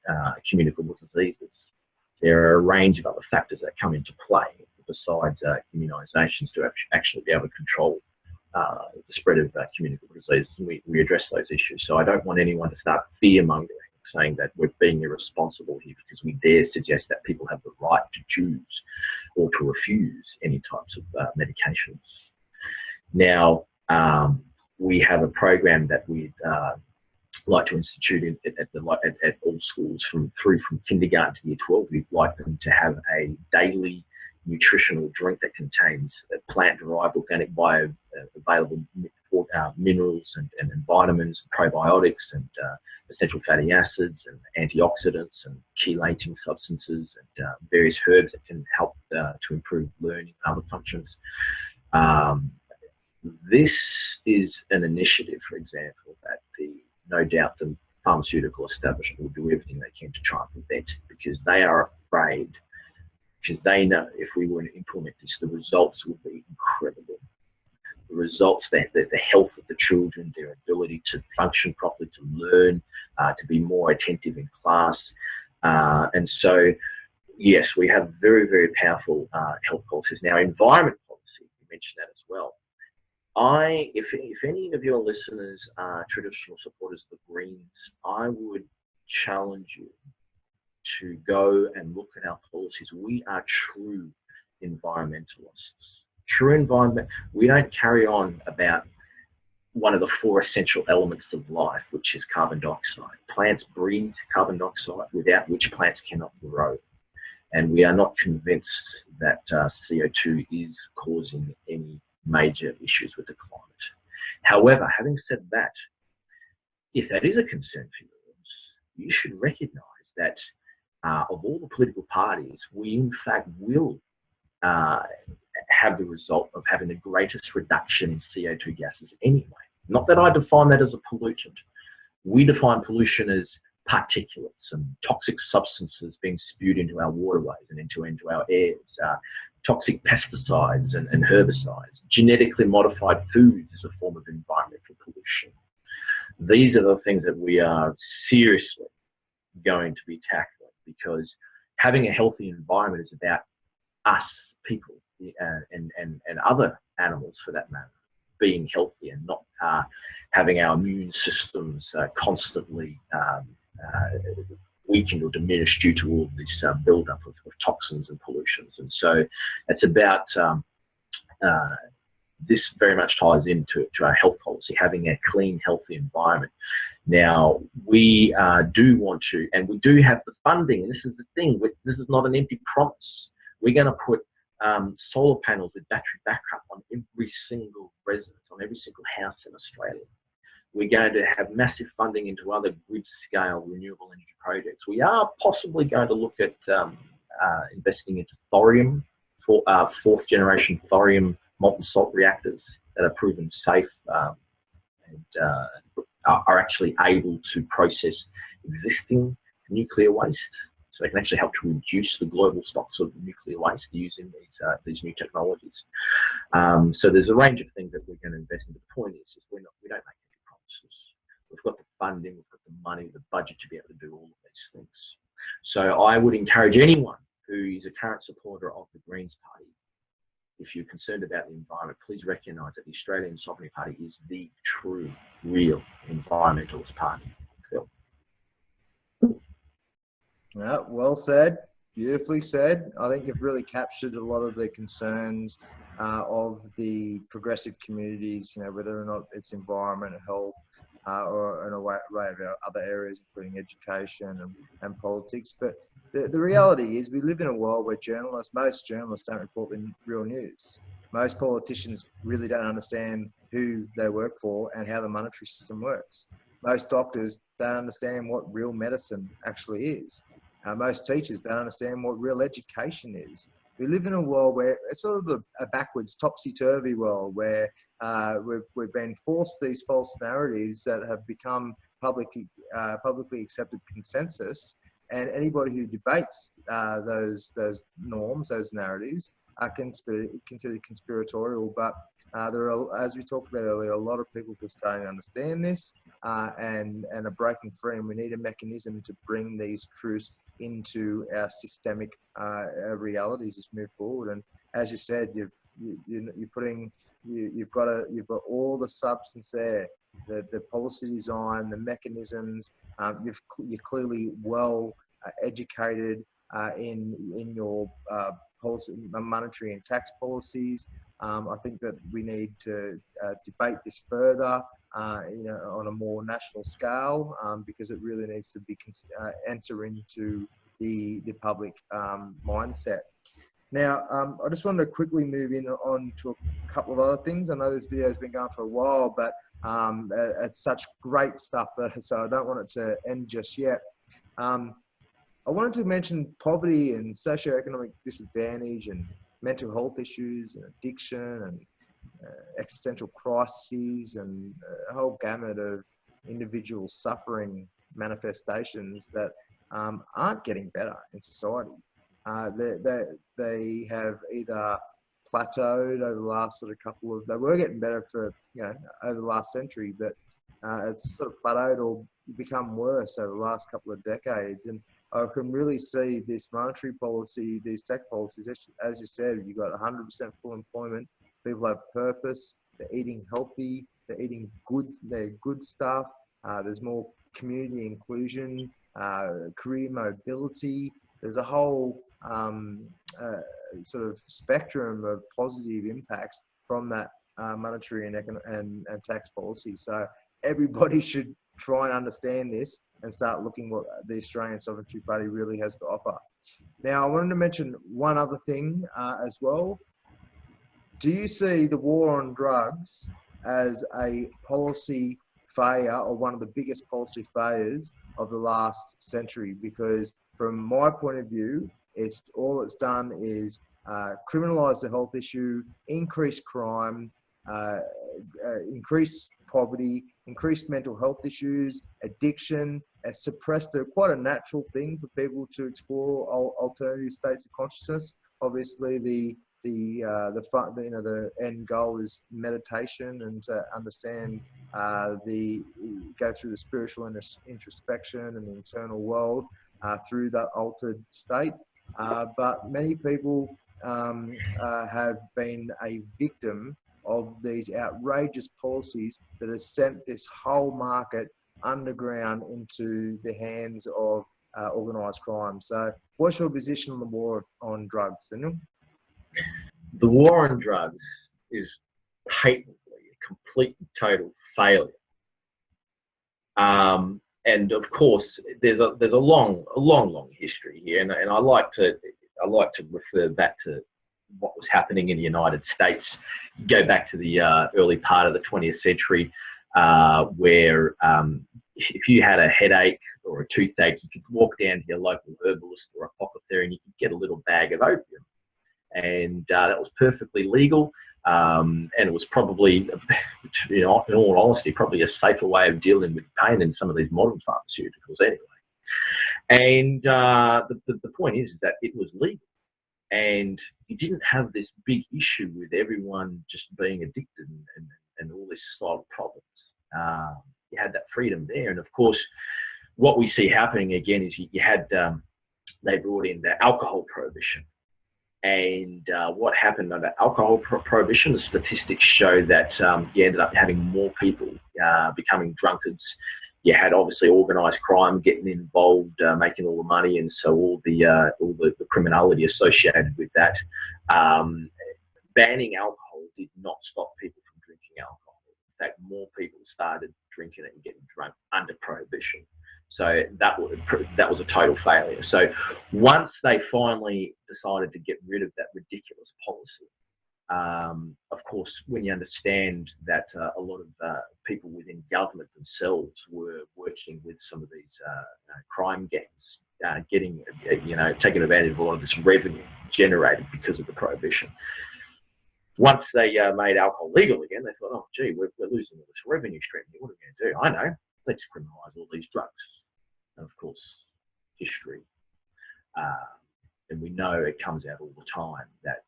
communicable diseases. There are a range of other factors that come into play besides immunisations to actually be able to control the spread of communicable diseases, and we address those issues. So I don't want anyone to start fear-mongering, saying that we're being irresponsible here because we dare suggest that people have the right to choose or to refuse any types of medications. Now, we have a program that we'd like to institute at all schools from kindergarten to year 12. We'd like them to have a daily nutritional drink that contains plant-derived organic bioavailable minerals and vitamins, probiotics and essential fatty acids and antioxidants and chelating substances and various herbs that can help to improve learning and other functions. This is an initiative, for example, that no doubt the pharmaceutical establishment will do everything they can to try and prevent, because they are afraid, because they know if we were to implement this, the results would be incredible. The results, the health of the children, their ability to function properly, to learn, to be more attentive in class. And so, yes, we have very, very powerful health policies. Now, environment policy, you mentioned that as well. If any of your listeners are traditional supporters of the Greens, I would challenge you to go and look at our policies. We are true environmentalists. True environment, we don't carry on about one of the 4 essential elements of life, which is carbon dioxide. Plants breathe carbon dioxide, without which plants cannot grow. And we are not convinced that CO2 is causing any major issues with the climate. However, having said that, if that is a concern for you, you should recognise that of all the political parties, we in fact will have the result of having the greatest reduction in CO2 gases anyway. Not that I define that as a pollutant. We define pollution as particulates and toxic substances being spewed into our waterways and into our airs, toxic pesticides and herbicides. Genetically modified foods is a form of environmental pollution. These are the things that we are seriously going to be tackling, because having a healthy environment is about us, people, and other animals for that matter, being healthy and not having our immune systems constantly weakened or diminished due to all this build-up of toxins and pollutions. And so it's about, this very much ties into our health policy, having a clean, healthy environment. Now, we do want to, and we do have the funding, and this is the thing, this is not an empty promise. We're going to put solar panels with battery backup on every single residence, on every single house in Australia. We're going to have massive funding into other grid-scale renewable energy projects. We are possibly going to look at investing into thorium fourth generation thorium molten salt reactors that are proven safe and are actually able to process existing nuclear waste. So they can actually help to reduce the global stocks of nuclear waste using these new technologies. So there's a range of things that we're going to invest in. The point is we don't make any promises. We've got the funding, we've got the money, the budget to be able to do all of these things. So I would encourage anyone who is a current supporter of the Greens Party, if you're concerned about the environment, please recognise that the Australian Sovereignty Party is the true, real environmentalist party. Phil. Yeah, well said, beautifully said. I think you've really captured a lot of the concerns of the progressive communities, you know, whether or not it's environment, health, or an array of other areas, including education and politics. But the reality is we live in a world where most journalists don't report the real news. Most politicians really don't understand who they work for and how the monetary system works. Most doctors don't understand what real medicine actually is. Most teachers don't understand what real education is. We live in a world where it's sort of a backwards, topsy-turvy world where we've been forced these false narratives that have become publicly accepted consensus, and anybody who debates those norms, those narratives, are considered conspiratorial. But there are, as we talked about earlier, a lot of people who are starting to understand this and are breaking free, and we need a mechanism to bring these truths into our systemic realities as we move forward. And as you said, you've got all the substance there, the policy design, the mechanisms. You're clearly well educated in your policy, monetary and tax policies. I think that we need to debate this further, you know, on a more national scale, because it really needs to be enter into the public mindset. Now, I just wanted to quickly move on to a couple of other things. I know this video has been going for a while, but it's such great stuff so I don't want it to end just yet. I wanted to mention poverty and socioeconomic disadvantage and mental health issues and addiction and existential crises and a whole gamut of individual suffering manifestations that aren't getting better in society. They have either plateaued over the last sort of they were getting better for, you know, over the last century, but it's sort of plateaued or become worse over the last couple of decades. And I can really see this monetary policy, these tax policies, as you said, you've got 100% full employment, people have purpose, they're eating healthy, they're eating good stuff, there's more community inclusion, career mobility. There's a whole sort of spectrum of positive impacts from that monetary and tax policy. So everybody should try and understand this and start looking what the Australian Sovereignty Party really has to offer. Now, I wanted to mention one other thing as well. Do you see the war on drugs as a policy failure, or one of the biggest policy failures of the last century? Because from my point of view, all it's done is criminalise the health issue, increase crime, increase poverty, increase mental health issues, addiction. It's suppressed quite a natural thing for people to explore alternative states of consciousness. Obviously, the end goal is meditation and to understand go through the spiritual introspection and the internal world through that altered state. But many people have been a victim of these outrageous policies that has sent this whole market underground into the hands of organised crime. So what's your position on the war on drugs, Daniel? The war on drugs is patently a complete and total failure. And of course, there's a long history here, and I like to refer back to what was happening in the United States. Go back to the early part of the 20th century, where if you had a headache or a toothache, you could walk down to your local herbalist or apothecary and you could get a little bag of opium. and that was perfectly legal. And it was probably, you know, in all honesty, probably a safer way of dealing with pain than some of these modern pharmaceuticals anyway. And the point is that it was legal, and you didn't have this big issue with everyone just being addicted and all this style of problems. You had that freedom there. And of course, what we see happening again is you had, they brought in the alcohol prohibition. And what happened under alcohol prohibition, the statistics show that you ended up having more people becoming drunkards. You had obviously organised crime getting involved, making all the money, and so all the criminality associated with that. Banning alcohol did not stop people from drinking alcohol. In fact, more people started drinking it and getting drunk under prohibition. So that was a total failure. So once they finally decided to get rid of that ridiculous policy, of course, when you understand that a lot of people within government themselves were working with some of these crime gangs, getting, you know, taking advantage of a lot of this revenue generated because of the prohibition. Once they made alcohol legal again, they thought, oh, gee, we're losing all this revenue stream. What are we going to do? I know, let's criminalise all these drugs. And of course, history. And we know it comes out all the time that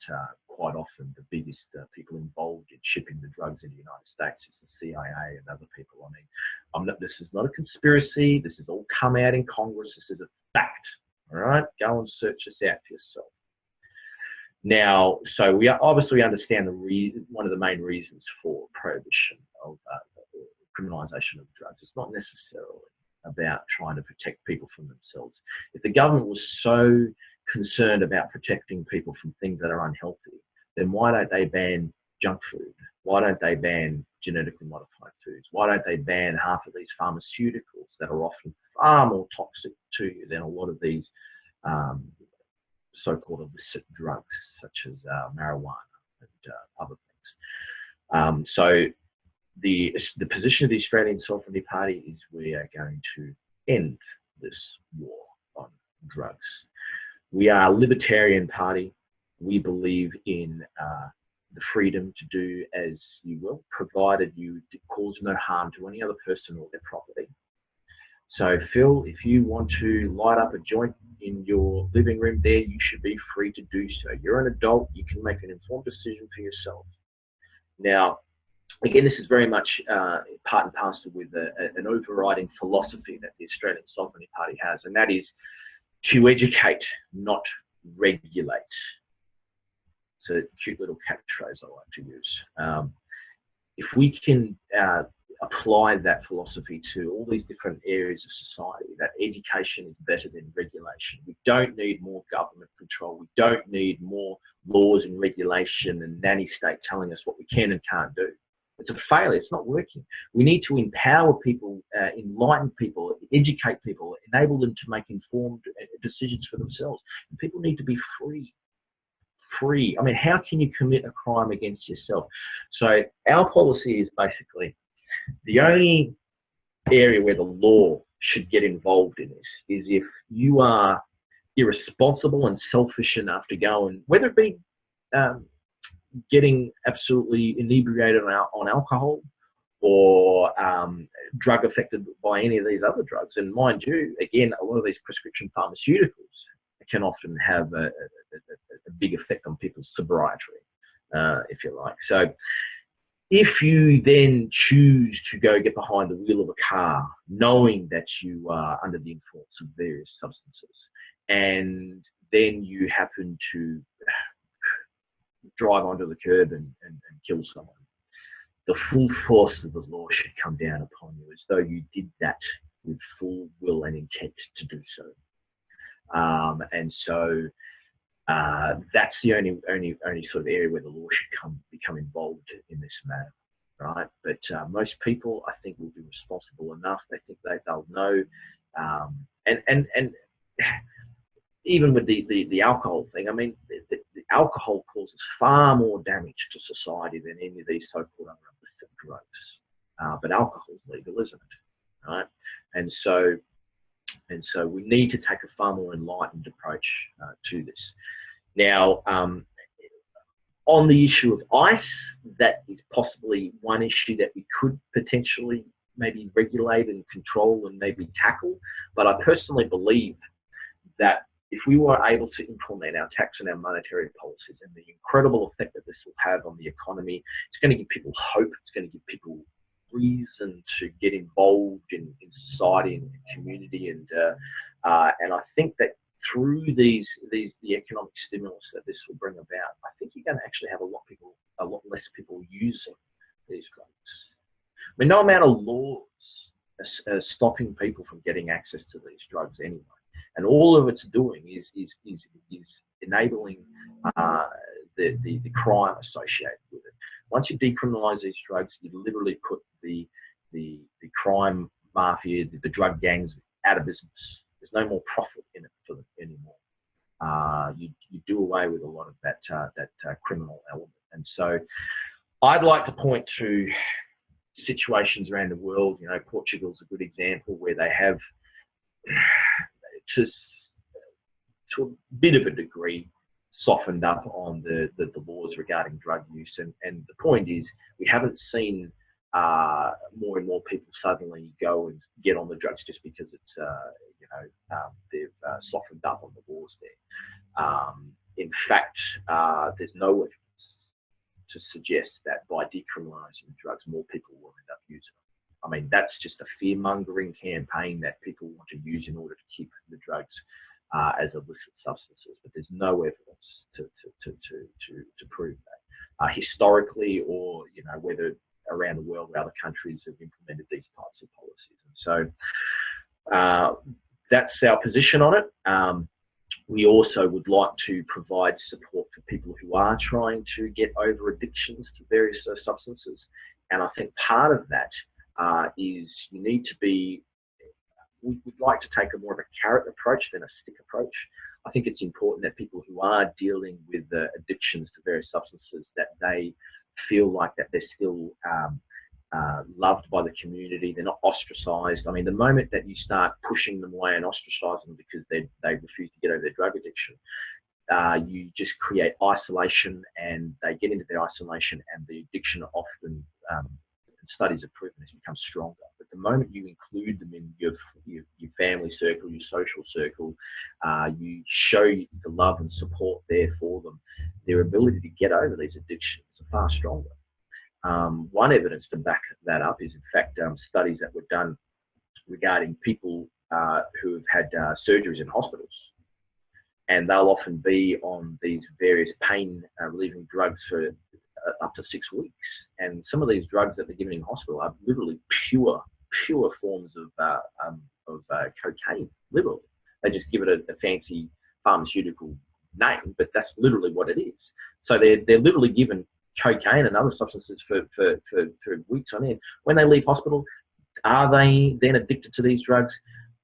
quite often the biggest people involved in shipping the drugs into the United States is the CIA and other people. I mean, this is not a conspiracy. This has all come out in Congress. This is a fact. All right, go and search this out for yourself. Now, so we obviously understand one of the main reasons for prohibition of criminalisation of drugs. It's not necessarily about trying to protect people from themselves. If the government was so concerned about protecting people from things that are unhealthy, then why don't they ban junk food? Why don't they ban genetically modified foods? Why don't they ban half of these pharmaceuticals that are often far more toxic to you than a lot of these so-called illicit drugs, such as marijuana and other things. So the position of the Australian Sovereignty Party is we are going to end this war on drugs. We are a libertarian party. We believe in the freedom to do as you will, provided you cause no harm to any other person or their property. So Phil, if you want to light up a joint in your living room there, you should be free to do so. You're an adult, you can make an informed decision for yourself. Now, again, this is very much part and parcel with an overriding philosophy that the Australian Sovereignty Party has, and that is to educate, not regulate. It's a cute little catchphrase I like to use. If we can apply that philosophy to all these different areas of society, that education is better than regulation. We don't need more government control. We don't need more laws and regulation and nanny state telling us what we can and can't do. It's a failure. It's not working. We need to empower people, enlighten people, educate people, enable them to make informed decisions for themselves. And people need to be free. Free. I mean, how can you commit a crime against yourself? So our policy is basically the only area where the law should get involved in this is if you are irresponsible and selfish enough to go and, whether it be getting absolutely inebriated on alcohol or drug affected by any of these other drugs. And mind you, again, a lot of these prescription pharmaceuticals can often have a big effect on people's sobriety, if you like. So if you then choose to go get behind the wheel of a car, knowing that you are under the influence of various substances, and then you happen to drive onto the curb and kill someone, the full force of the law should come down upon you as though you did that with full will and intent to do so. And so that's the only sort of area where the law should become involved in this matter, right? But most people, I think, will be responsible enough. They think they'll know, and even with the alcohol thing, I mean, the alcohol causes far more damage to society than any of these so-called other illicit drugs. But alcohol's legal, isn't it? Right? And so we need to take a far more enlightened approach to this. Now, On the issue of ice, that is possibly one issue that we could potentially maybe regulate and control and maybe tackle. But I personally believe that if we were able to implement our tax and our monetary policies and the incredible effect that this will have on the economy, it's going to give people hope, it's going to give people reason to get involved in society and community, and I think that through the economic stimulus that this will bring about, I think you're going to actually have a lot less people using these drugs. I mean, no amount of laws are stopping people from getting access to these drugs anyway, and all of it's doing is enabling the crime associated with it. Once you decriminalise these drugs, you literally put the crime mafia, the drug gangs out of business. There's no more profit in it for them anymore. You do away with a lot of that criminal element. And so I'd like to point to situations around the world. You know, Portugal's a good example where they have, to a bit of a degree, softened up on the laws regarding drug use. And the point is, we haven't seen more and more people suddenly go and get on the drugs just because it's, they've softened up on the laws there. In fact, there's no evidence to suggest that by decriminalising drugs, more people will end up using them. I mean, that's just a fear-mongering campaign that people want to use in order to keep the drugs as illicit substances, but there's no evidence to prove that. Historically, or whether around the world, other countries have implemented these types of policies, and so that's our position on it. We also would like to provide support for people who are trying to get over addictions to various substances, and I think part of that is you need to be. We'd like to take a more of a carrot approach than a stick approach. I think it's important that people who are dealing with addictions to various substances, that they feel like that they're still loved by the community, they're not ostracised. I mean, the moment that you start pushing them away and ostracising them because they refuse to get over their drug addiction, you just create isolation, and they get into their isolation, and the addiction often, studies have proven, this becomes stronger. But the moment you include them in your family circle, your social circle, you show the love and support there for them, their ability to get over these addictions are far stronger. One evidence to back that up is, in fact, studies that were done regarding people who have had surgeries in hospitals, and they'll often be on these various pain relieving drugs for up to 6 weeks, and some of these drugs that they're given in hospital are literally pure forms of cocaine. Literally, they just give it a fancy pharmaceutical name, but that's literally what it is. So they're literally given cocaine and other substances for weeks on end. When they leave hospital, are they then addicted to these drugs?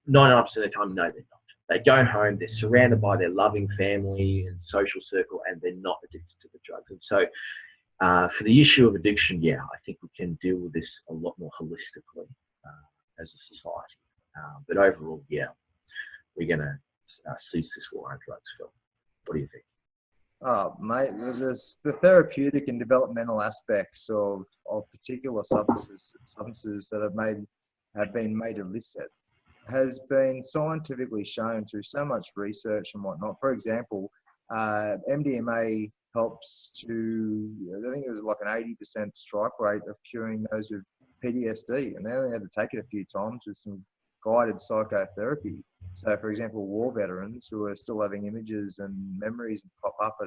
99% of the time, no, they're not. They go home, they're surrounded by their loving family and social circle, and they're not addicted to the drugs. And so for the issue of addiction, yeah, I think we can deal with this a lot more holistically as a society. But overall, yeah, we're going to cease this war on drugs, Phil. What do you think? Oh, mate, there's the therapeutic and developmental aspects of particular substances that have been made illicit has been scientifically shown through so much research and whatnot. For example, MDMA helps to, I think it was like an 80% strike rate of curing those with PTSD, and they only had to take it a few times with some guided psychotherapy. So, for example, war veterans who are still having images and memories pop up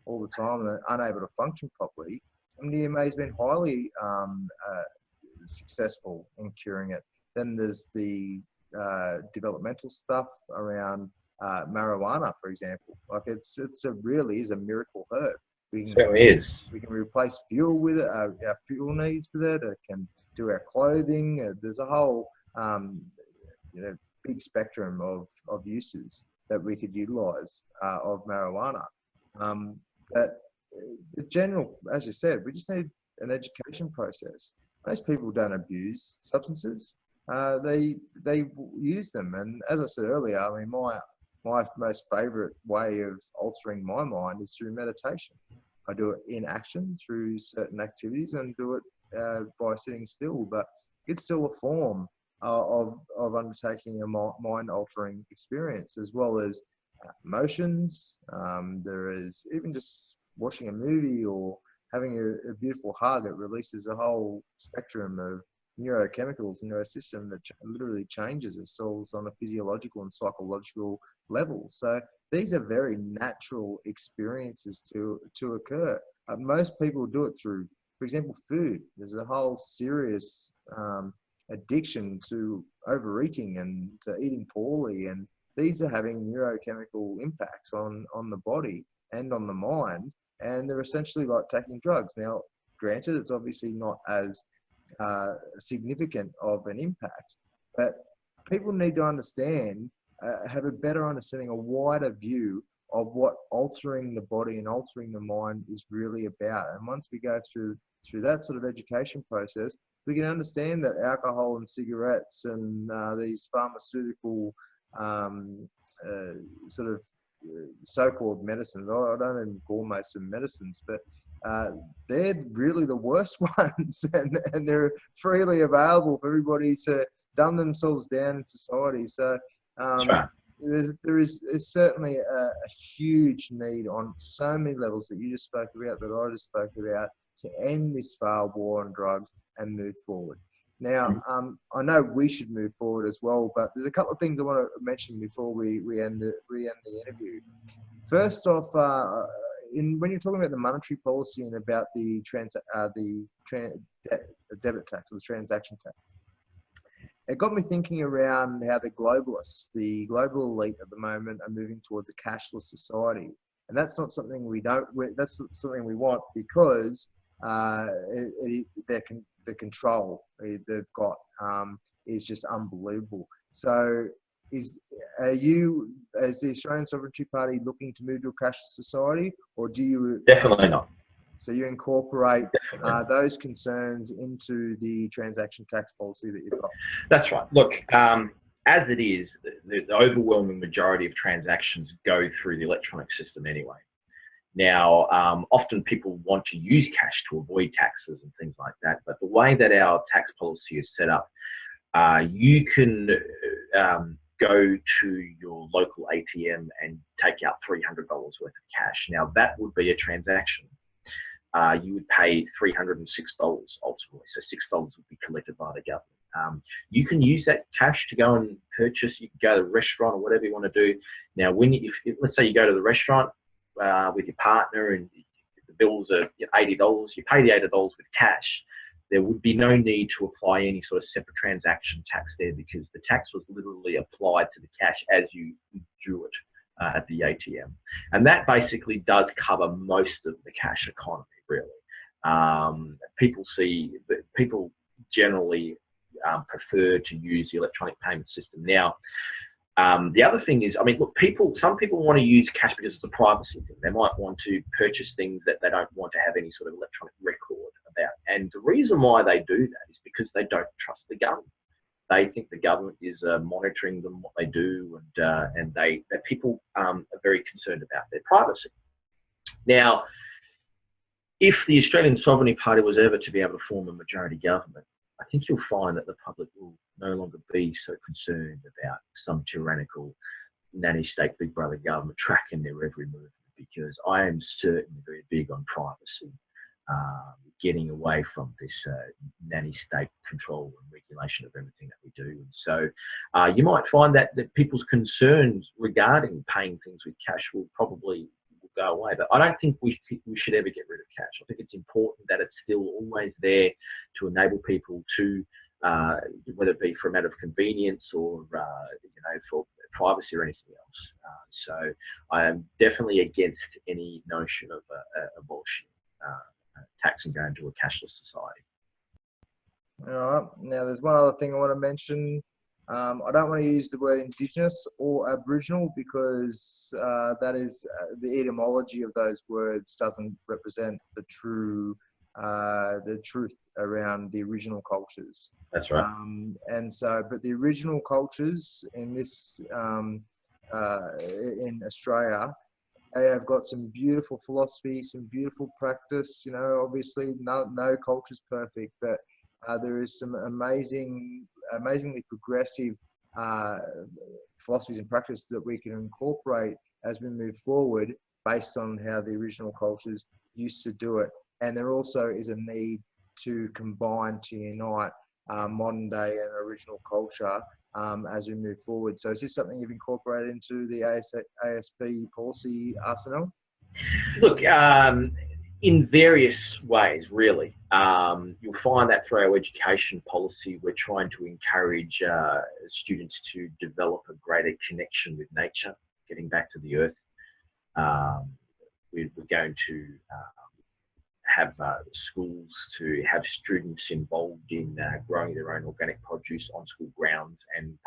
all the time and are unable to function properly, MDMA has been highly successful in curing it. Then there's the developmental stuff around marijuana, for example. Like it really is a miracle herb. We can replace fuel with it, our fuel needs with it. It can do our clothing. There's a whole big spectrum of uses that we could utilize of marijuana. But the general, as you said, we just need an education process. Most people don't abuse substances. They use them, and as I said earlier, I mean, my most favourite way of altering my mind is through meditation. I do it in action through certain activities, and do it by sitting still. But it's still a form of undertaking a mind-altering experience, as well as emotions. There is even just watching a movie or having a beautiful hug. It releases a whole spectrum of neurochemicals in our system that literally changes ourselves on a physiological and psychological level. So these are very natural experiences to occur. Most people do it through, for example, food. There's a whole serious addiction to overeating and to eating poorly, and these are having neurochemical impacts on the body and on the mind, and they're essentially like taking drugs. Now, granted, it's obviously not as significant of an impact, but people need to understand, have a better understanding, a wider view of what altering the body and altering the mind is really about. And once we go through that sort of education process, we can understand that alcohol and cigarettes and these pharmaceutical sort of so-called medicines, I don't even call most of them medicines, but they're really the worst ones, and they're freely available for everybody to dumb themselves down in society. So there is certainly a huge need on so many levels that you just spoke about, that I just spoke about, to end this failed war on drugs and move forward. Now, I know we should move forward as well, but there's a couple of things I want to mention before we end the interview. First off, when you're talking about the monetary policy and about the debit tax or the transaction tax, it got me thinking around how the globalists, the global elite at the moment, are moving towards a cashless society, and that's not something that's not something we want, because the control they've got is just unbelievable. So, are you, as the Australian Sovereignty Party, looking to move to a cashless society, or do you? Definitely not. So you incorporate those concerns into the transaction tax policy that you've got? That's right. Look, as it is, the overwhelming majority of transactions go through the electronic system anyway. Now, often people want to use cash to avoid taxes and things like that, but the way that our tax policy is set up, you can go to your local ATM and take out $300 worth of cash. Now, that would be a transaction. You would pay $306 ultimately, so $6 would be collected by the government. You can use that cash to go and purchase. You can go to the restaurant or whatever you want to do. Now, if let's say you go to the restaurant with your partner and the bills are $80, you pay the $80 with cash. There would be no need to apply any sort of separate transaction tax there, because the tax was literally applied to the cash as you drew it at the ATM. And that basically does cover most of the cash economy, really. People generally prefer to use the electronic payment system. Now, the other thing is, I mean, look, some people want to use cash because it's a privacy thing. They might want to purchase things that they don't want to have any sort of electronic record about. And the reason why they do that is because they don't trust the government. They think the government is monitoring them, what they do, and that people are very concerned about their privacy. Now, if the Australian Sovereignty Party was ever to be able to form a majority government, I think you'll find that the public will no longer be so concerned about some tyrannical nanny state big brother government tracking their every movement, because I am certainly very big on privacy, getting away from this nanny state control and regulation of everything that we do. And so you might find that people's concerns regarding paying things with cash will probably go away. But I don't think we should ever get rid of cash. I think it's important that it's still always there to enable people to, whether it be for a matter of convenience or for privacy or anything else. So I am definitely against any notion of abolishing tax and going to a cashless society. All right. Now, there's one other thing I want to mention. I don't want to use the word Indigenous or Aboriginal, because that is the etymology of those words doesn't represent the truth around the original cultures. That's right. And so, but the original cultures in this in Australia They have got some beautiful philosophy, some beautiful practice. You know, obviously no culture's perfect, but there is some amazingly progressive uh, philosophies and practice that we can incorporate as we move forward based on how the original cultures used to do it. And there also is a need to combine, to unite modern day and original culture as we move forward. So is this something you've incorporated into the ASP policy arsenal? Look, in various ways, really. You'll find that through our education policy, we're trying to encourage students to develop a greater connection with nature, getting back to the earth. We're going to have schools to have students involved in growing their own organic produce on school grounds and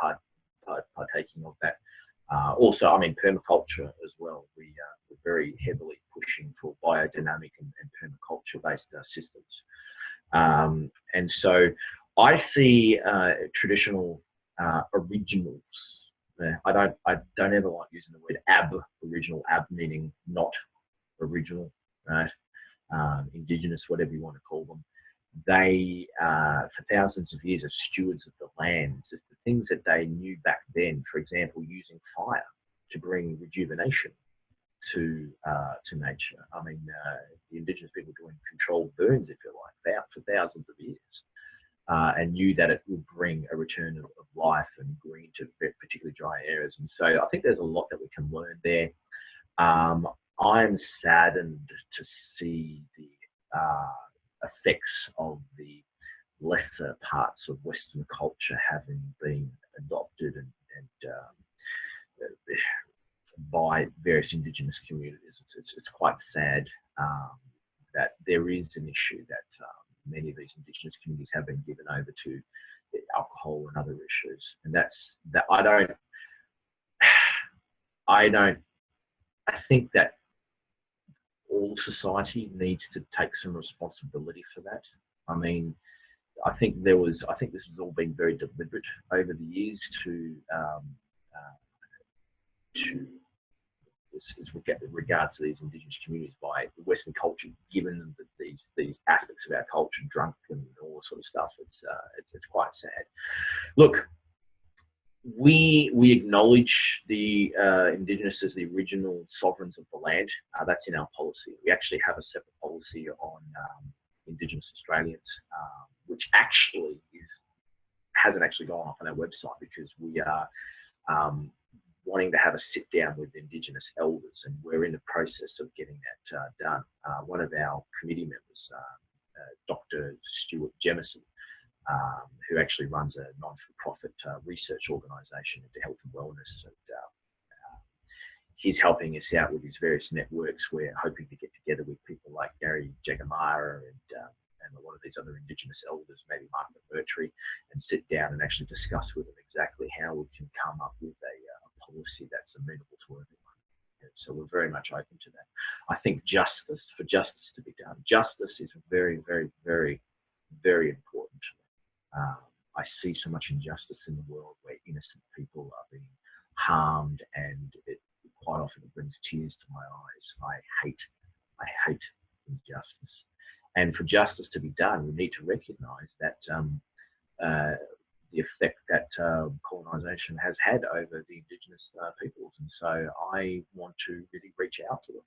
partaking of that. Also, I mean, permaculture as well. We're very heavily pushing for biodynamic and permaculture-based systems. And so I see traditional originals. I don't ever like using the word original, meaning not original, right? Indigenous, whatever you want to call them. They, for thousands of years, are stewards of the land. It's the things that they knew back then, for example, using fire to bring rejuvenation to nature. I mean, the Indigenous people doing controlled burns, if you like, for thousands of years, and knew that it would bring a return of life and green to particularly dry areas. And so I think there's a lot that we can learn there. I'm saddened to see the effects of the lesser parts of Western culture having been adopted and by various Indigenous communities. It's quite sad that there is an issue that many of these Indigenous communities have been given over to alcohol and other issues, and that's that. I think that all society needs to take some responsibility for that. I mean, I think this has all been very deliberate over the years to regards to these Indigenous communities by the Western culture, given them these aspects of our culture, drunk and all sort of stuff. It's quite sad. Look, we acknowledge the Indigenous as the original sovereigns of the land. That's in our policy. We actually have a separate policy on Indigenous Australians, which actually hasn't actually gone off on our website because we are wanting to have a sit down with Indigenous elders, and we're in the process of getting that done. One of our committee members, Dr. Stuart Jemison, who actually runs a non-for-profit research organisation into health and wellness, and he's helping us out with his various networks. We're hoping to get together with people like Gary Jagamara and a lot of these other Indigenous elders, maybe Mark McMurtry, and sit down and actually discuss with them exactly how we can come up with a policy that's amenable to everyone. And so we're very much open to that. I think for justice to be done, justice is very, very, very, very important. I see so much injustice in the world where innocent people are being harmed, and quite often it brings tears to my eyes. I hate injustice. And for justice to be done, we need to recognise that the effect that colonisation has had over the Indigenous peoples. And so I want to really reach out to them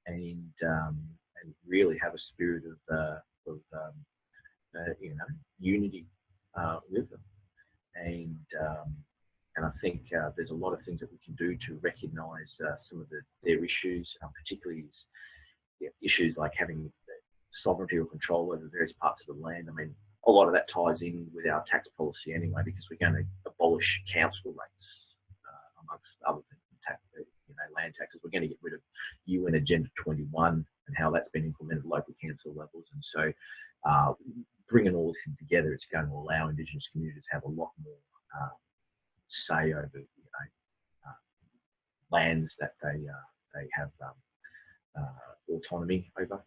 and really have a spirit of unity with them. And I think there's a lot of things that we can do to recognise some of their issues, particularly issues like having sovereignty or control over various parts of the land. I mean, a lot of that ties in with our tax policy anyway, because we're going to abolish council rates, amongst other things, land taxes. We're going to get rid of UN Agenda 21 and how that's been implemented at local council levels. And so bringing all this together, it's going to allow Indigenous communities to have a lot more say over lands that they have autonomy over.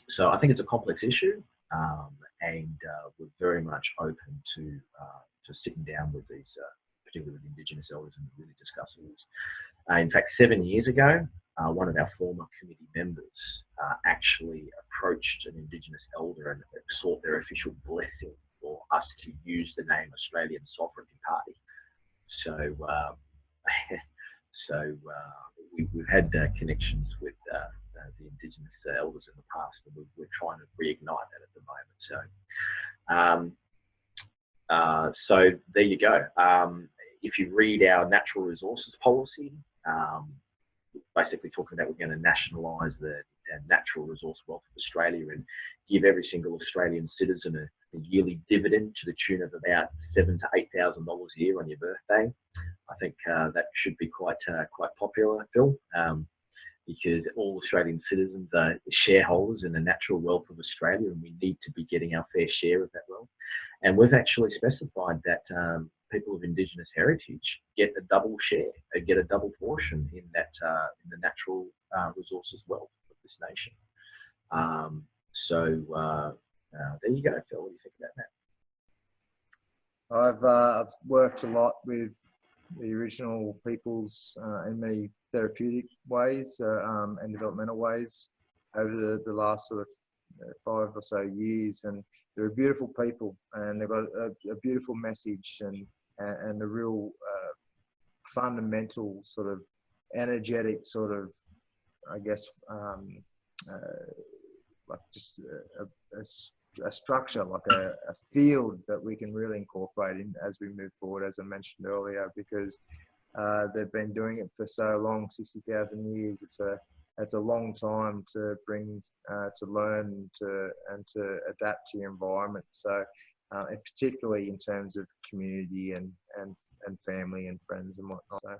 So I think it's a complex issue, and we're very much open to sitting down with these, particularly with Indigenous elders, and really discussing this. In fact, 7 years ago, one of our former committee members actually approached an Indigenous elder and sought their official blessing for us to use the name Australian Sovereignty Party. So, we've had connections with the Indigenous elders in the past, and we're trying to reignite that at the moment. So there you go. If you read our natural resources policy, basically talking about we're going to nationalise the natural resource wealth of Australia and give every single Australian citizen a yearly dividend to the tune of about $7,000 to $8,000 a year on your birthday. I think that should be quite popular, Phil, because all Australian citizens are shareholders in the natural wealth of Australia, and we need to be getting our fair share of that wealth. And we've actually specified that people of Indigenous heritage get a double share, get a double portion in that in the natural resources wealth of this nation. There you go, Phil. What do you think about that? I've worked a lot with the original peoples in many therapeutic ways and developmental ways over the last sort of 5 or so years, and they're a beautiful people, and they've got a beautiful message and a real fundamental sort of energetic sort of, I guess, like just a structure, like a field that we can really incorporate in as we move forward, as I mentioned earlier, because they've been doing it for so long, 60,000 years. It's a long time to bring, to learn and to adapt to your environment. So, and particularly in terms of community and family and friends and whatnot. So,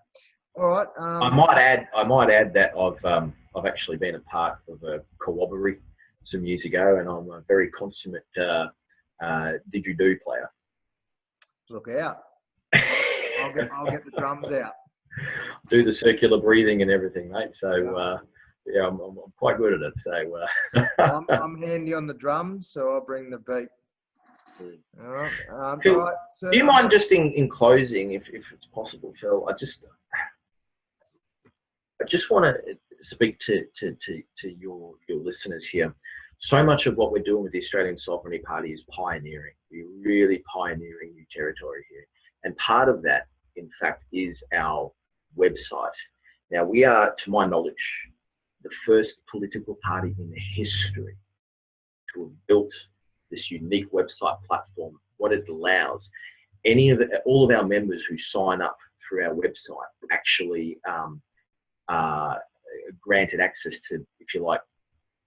all right. I might add that I've actually been a part of a co-operary some years ago, and I'm a very consummate didgeridoo player. Look out! I'll get the drums out. Do the circular breathing and everything, mate. So yeah, I'm quite good at it. So I'm handy on the drums, so I'll bring the beat. All right. Phil, all right, so, do you mind just in closing, if it's possible, Phil? I just want to speak to your listeners here. So much of what we're doing with the Australian Sovereignty Party is pioneering. We're really pioneering new territory here. And part of that, in fact, is our website. Now, we are, to my knowledge, the first political party in history to have built this unique website platform. What it allows, all of our members who sign up through our website actually granted access to, if you like,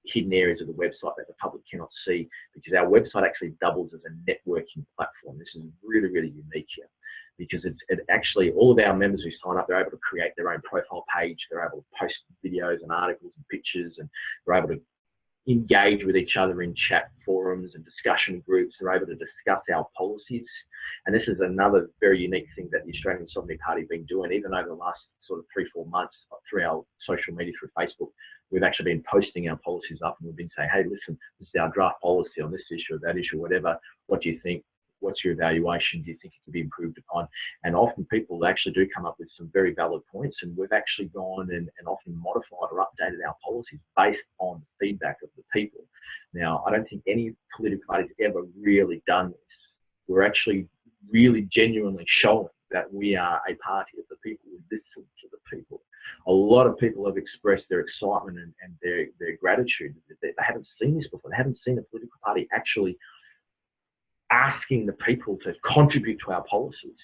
hidden areas of the website that the public cannot see, because our website actually doubles as a networking platform. This is really, really unique here, because it actually, all of our members who sign up, they're able to create their own profile page, they're able to post videos and articles and pictures, and they're able to engage with each other in chat forums and discussion groups. They're able to discuss our policies. And this is another very unique thing that the Australian Sovereignty Party have been doing, even over the last sort of 3-4 months through our social media, through Facebook. We've actually been posting our policies up, and we've been saying, hey, listen, this is our draft policy on this issue or that issue, whatever. What do you think? What's your evaluation? Do you think it could be improved upon? And often people actually do come up with some very valid points, and we've actually gone and often modified or updated our policies based on the feedback of the people. Now, I don't think any political party's ever really done this. We're actually really genuinely showing that we are a party of the people. We listen to the people. A lot of people have expressed their excitement and their gratitude. They haven't seen this before. They haven't seen a political party actually asking the people to contribute to our policies.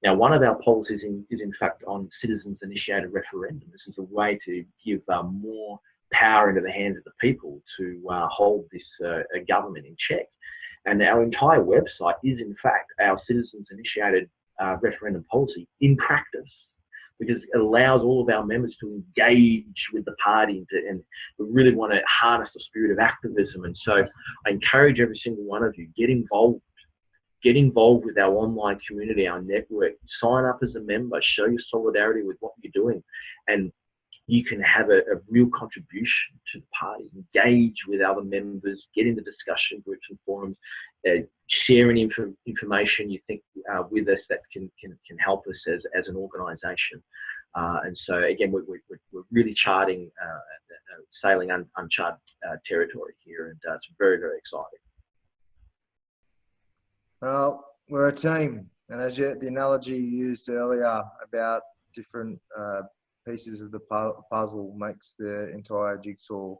Now, one of our policies is in fact on citizens-initiated referendum. This is a way to give more power into the hands of the people to hold this government in check. And our entire website is in fact our citizens-initiated referendum policy in practice, because it allows all of our members to engage with the party, and we really want to harness the spirit of activism. And so I encourage every single one of you, get involved with our online community, our network, sign up as a member, show your solidarity with what you're doing, and you can have a real contribution to the party, engage with other members, get into discussion groups and forums, share any information you think with us that can help us as an organisation. And so again, we're really charting, sailing uncharted territory here, and it's very, very exciting. Well, we're a team, and as the analogy you used earlier about different pieces of the puzzle makes the entire jigsaw.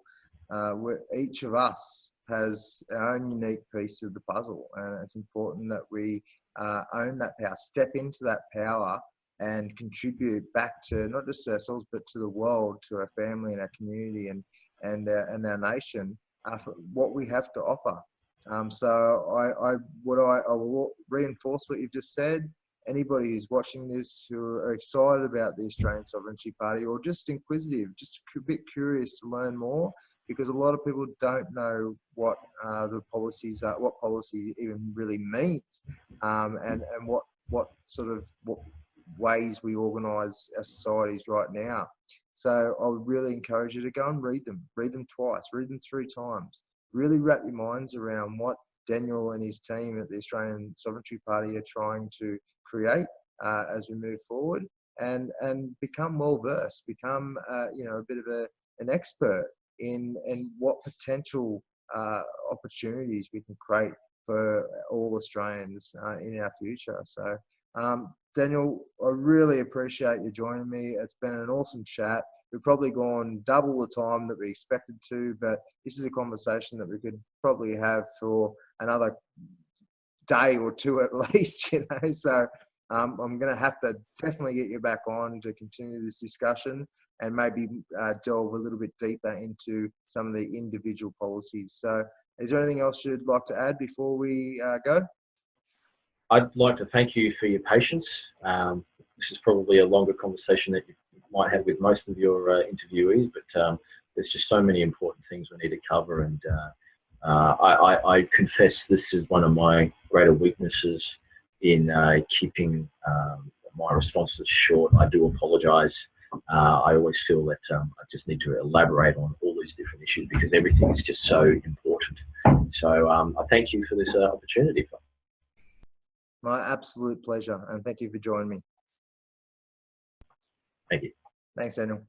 Each of us has our own unique piece of the puzzle, and it's important that we own that power, step into that power, and contribute back to not just ourselves but to the world, to our family and our community and our nation for what we have to offer. So I will reinforce what you've just said. Anybody who's watching this who are excited about the Australian Sovereignty Party, or just inquisitive, just a bit curious to learn more, because a lot of people don't know what the policies are, what policy even really means, and what sort of ways we organise our societies right now. So I would really encourage you to go and read them twice, read them 3 times. Really wrap your minds around what Daniel and his team at the Australian Sovereignty Party are trying to create as we move forward, and become well versed, become a bit of an expert in what potential opportunities we can create for all Australians in our future. So Daniel, I really appreciate you joining me. It's been an awesome chat. We've probably gone double the time that we expected to, but this is a conversation that we could probably have for another day or 2 at least, So I'm going to have to definitely get you back on to continue this discussion and maybe delve a little bit deeper into some of the individual policies. So is there anything else you'd like to add before we go? I'd like to thank you for your patience. This is probably a longer conversation that you might have with most of your interviewees, but there's just so many important things we need to cover, and I confess this is one of my greater weaknesses in keeping my responses short. I do apologise. I always feel that I just need to elaborate on all these different issues because everything is just so important. So I thank you for this opportunity. My absolute pleasure, and thank you for joining me. Thank you. Thanks, Daniel.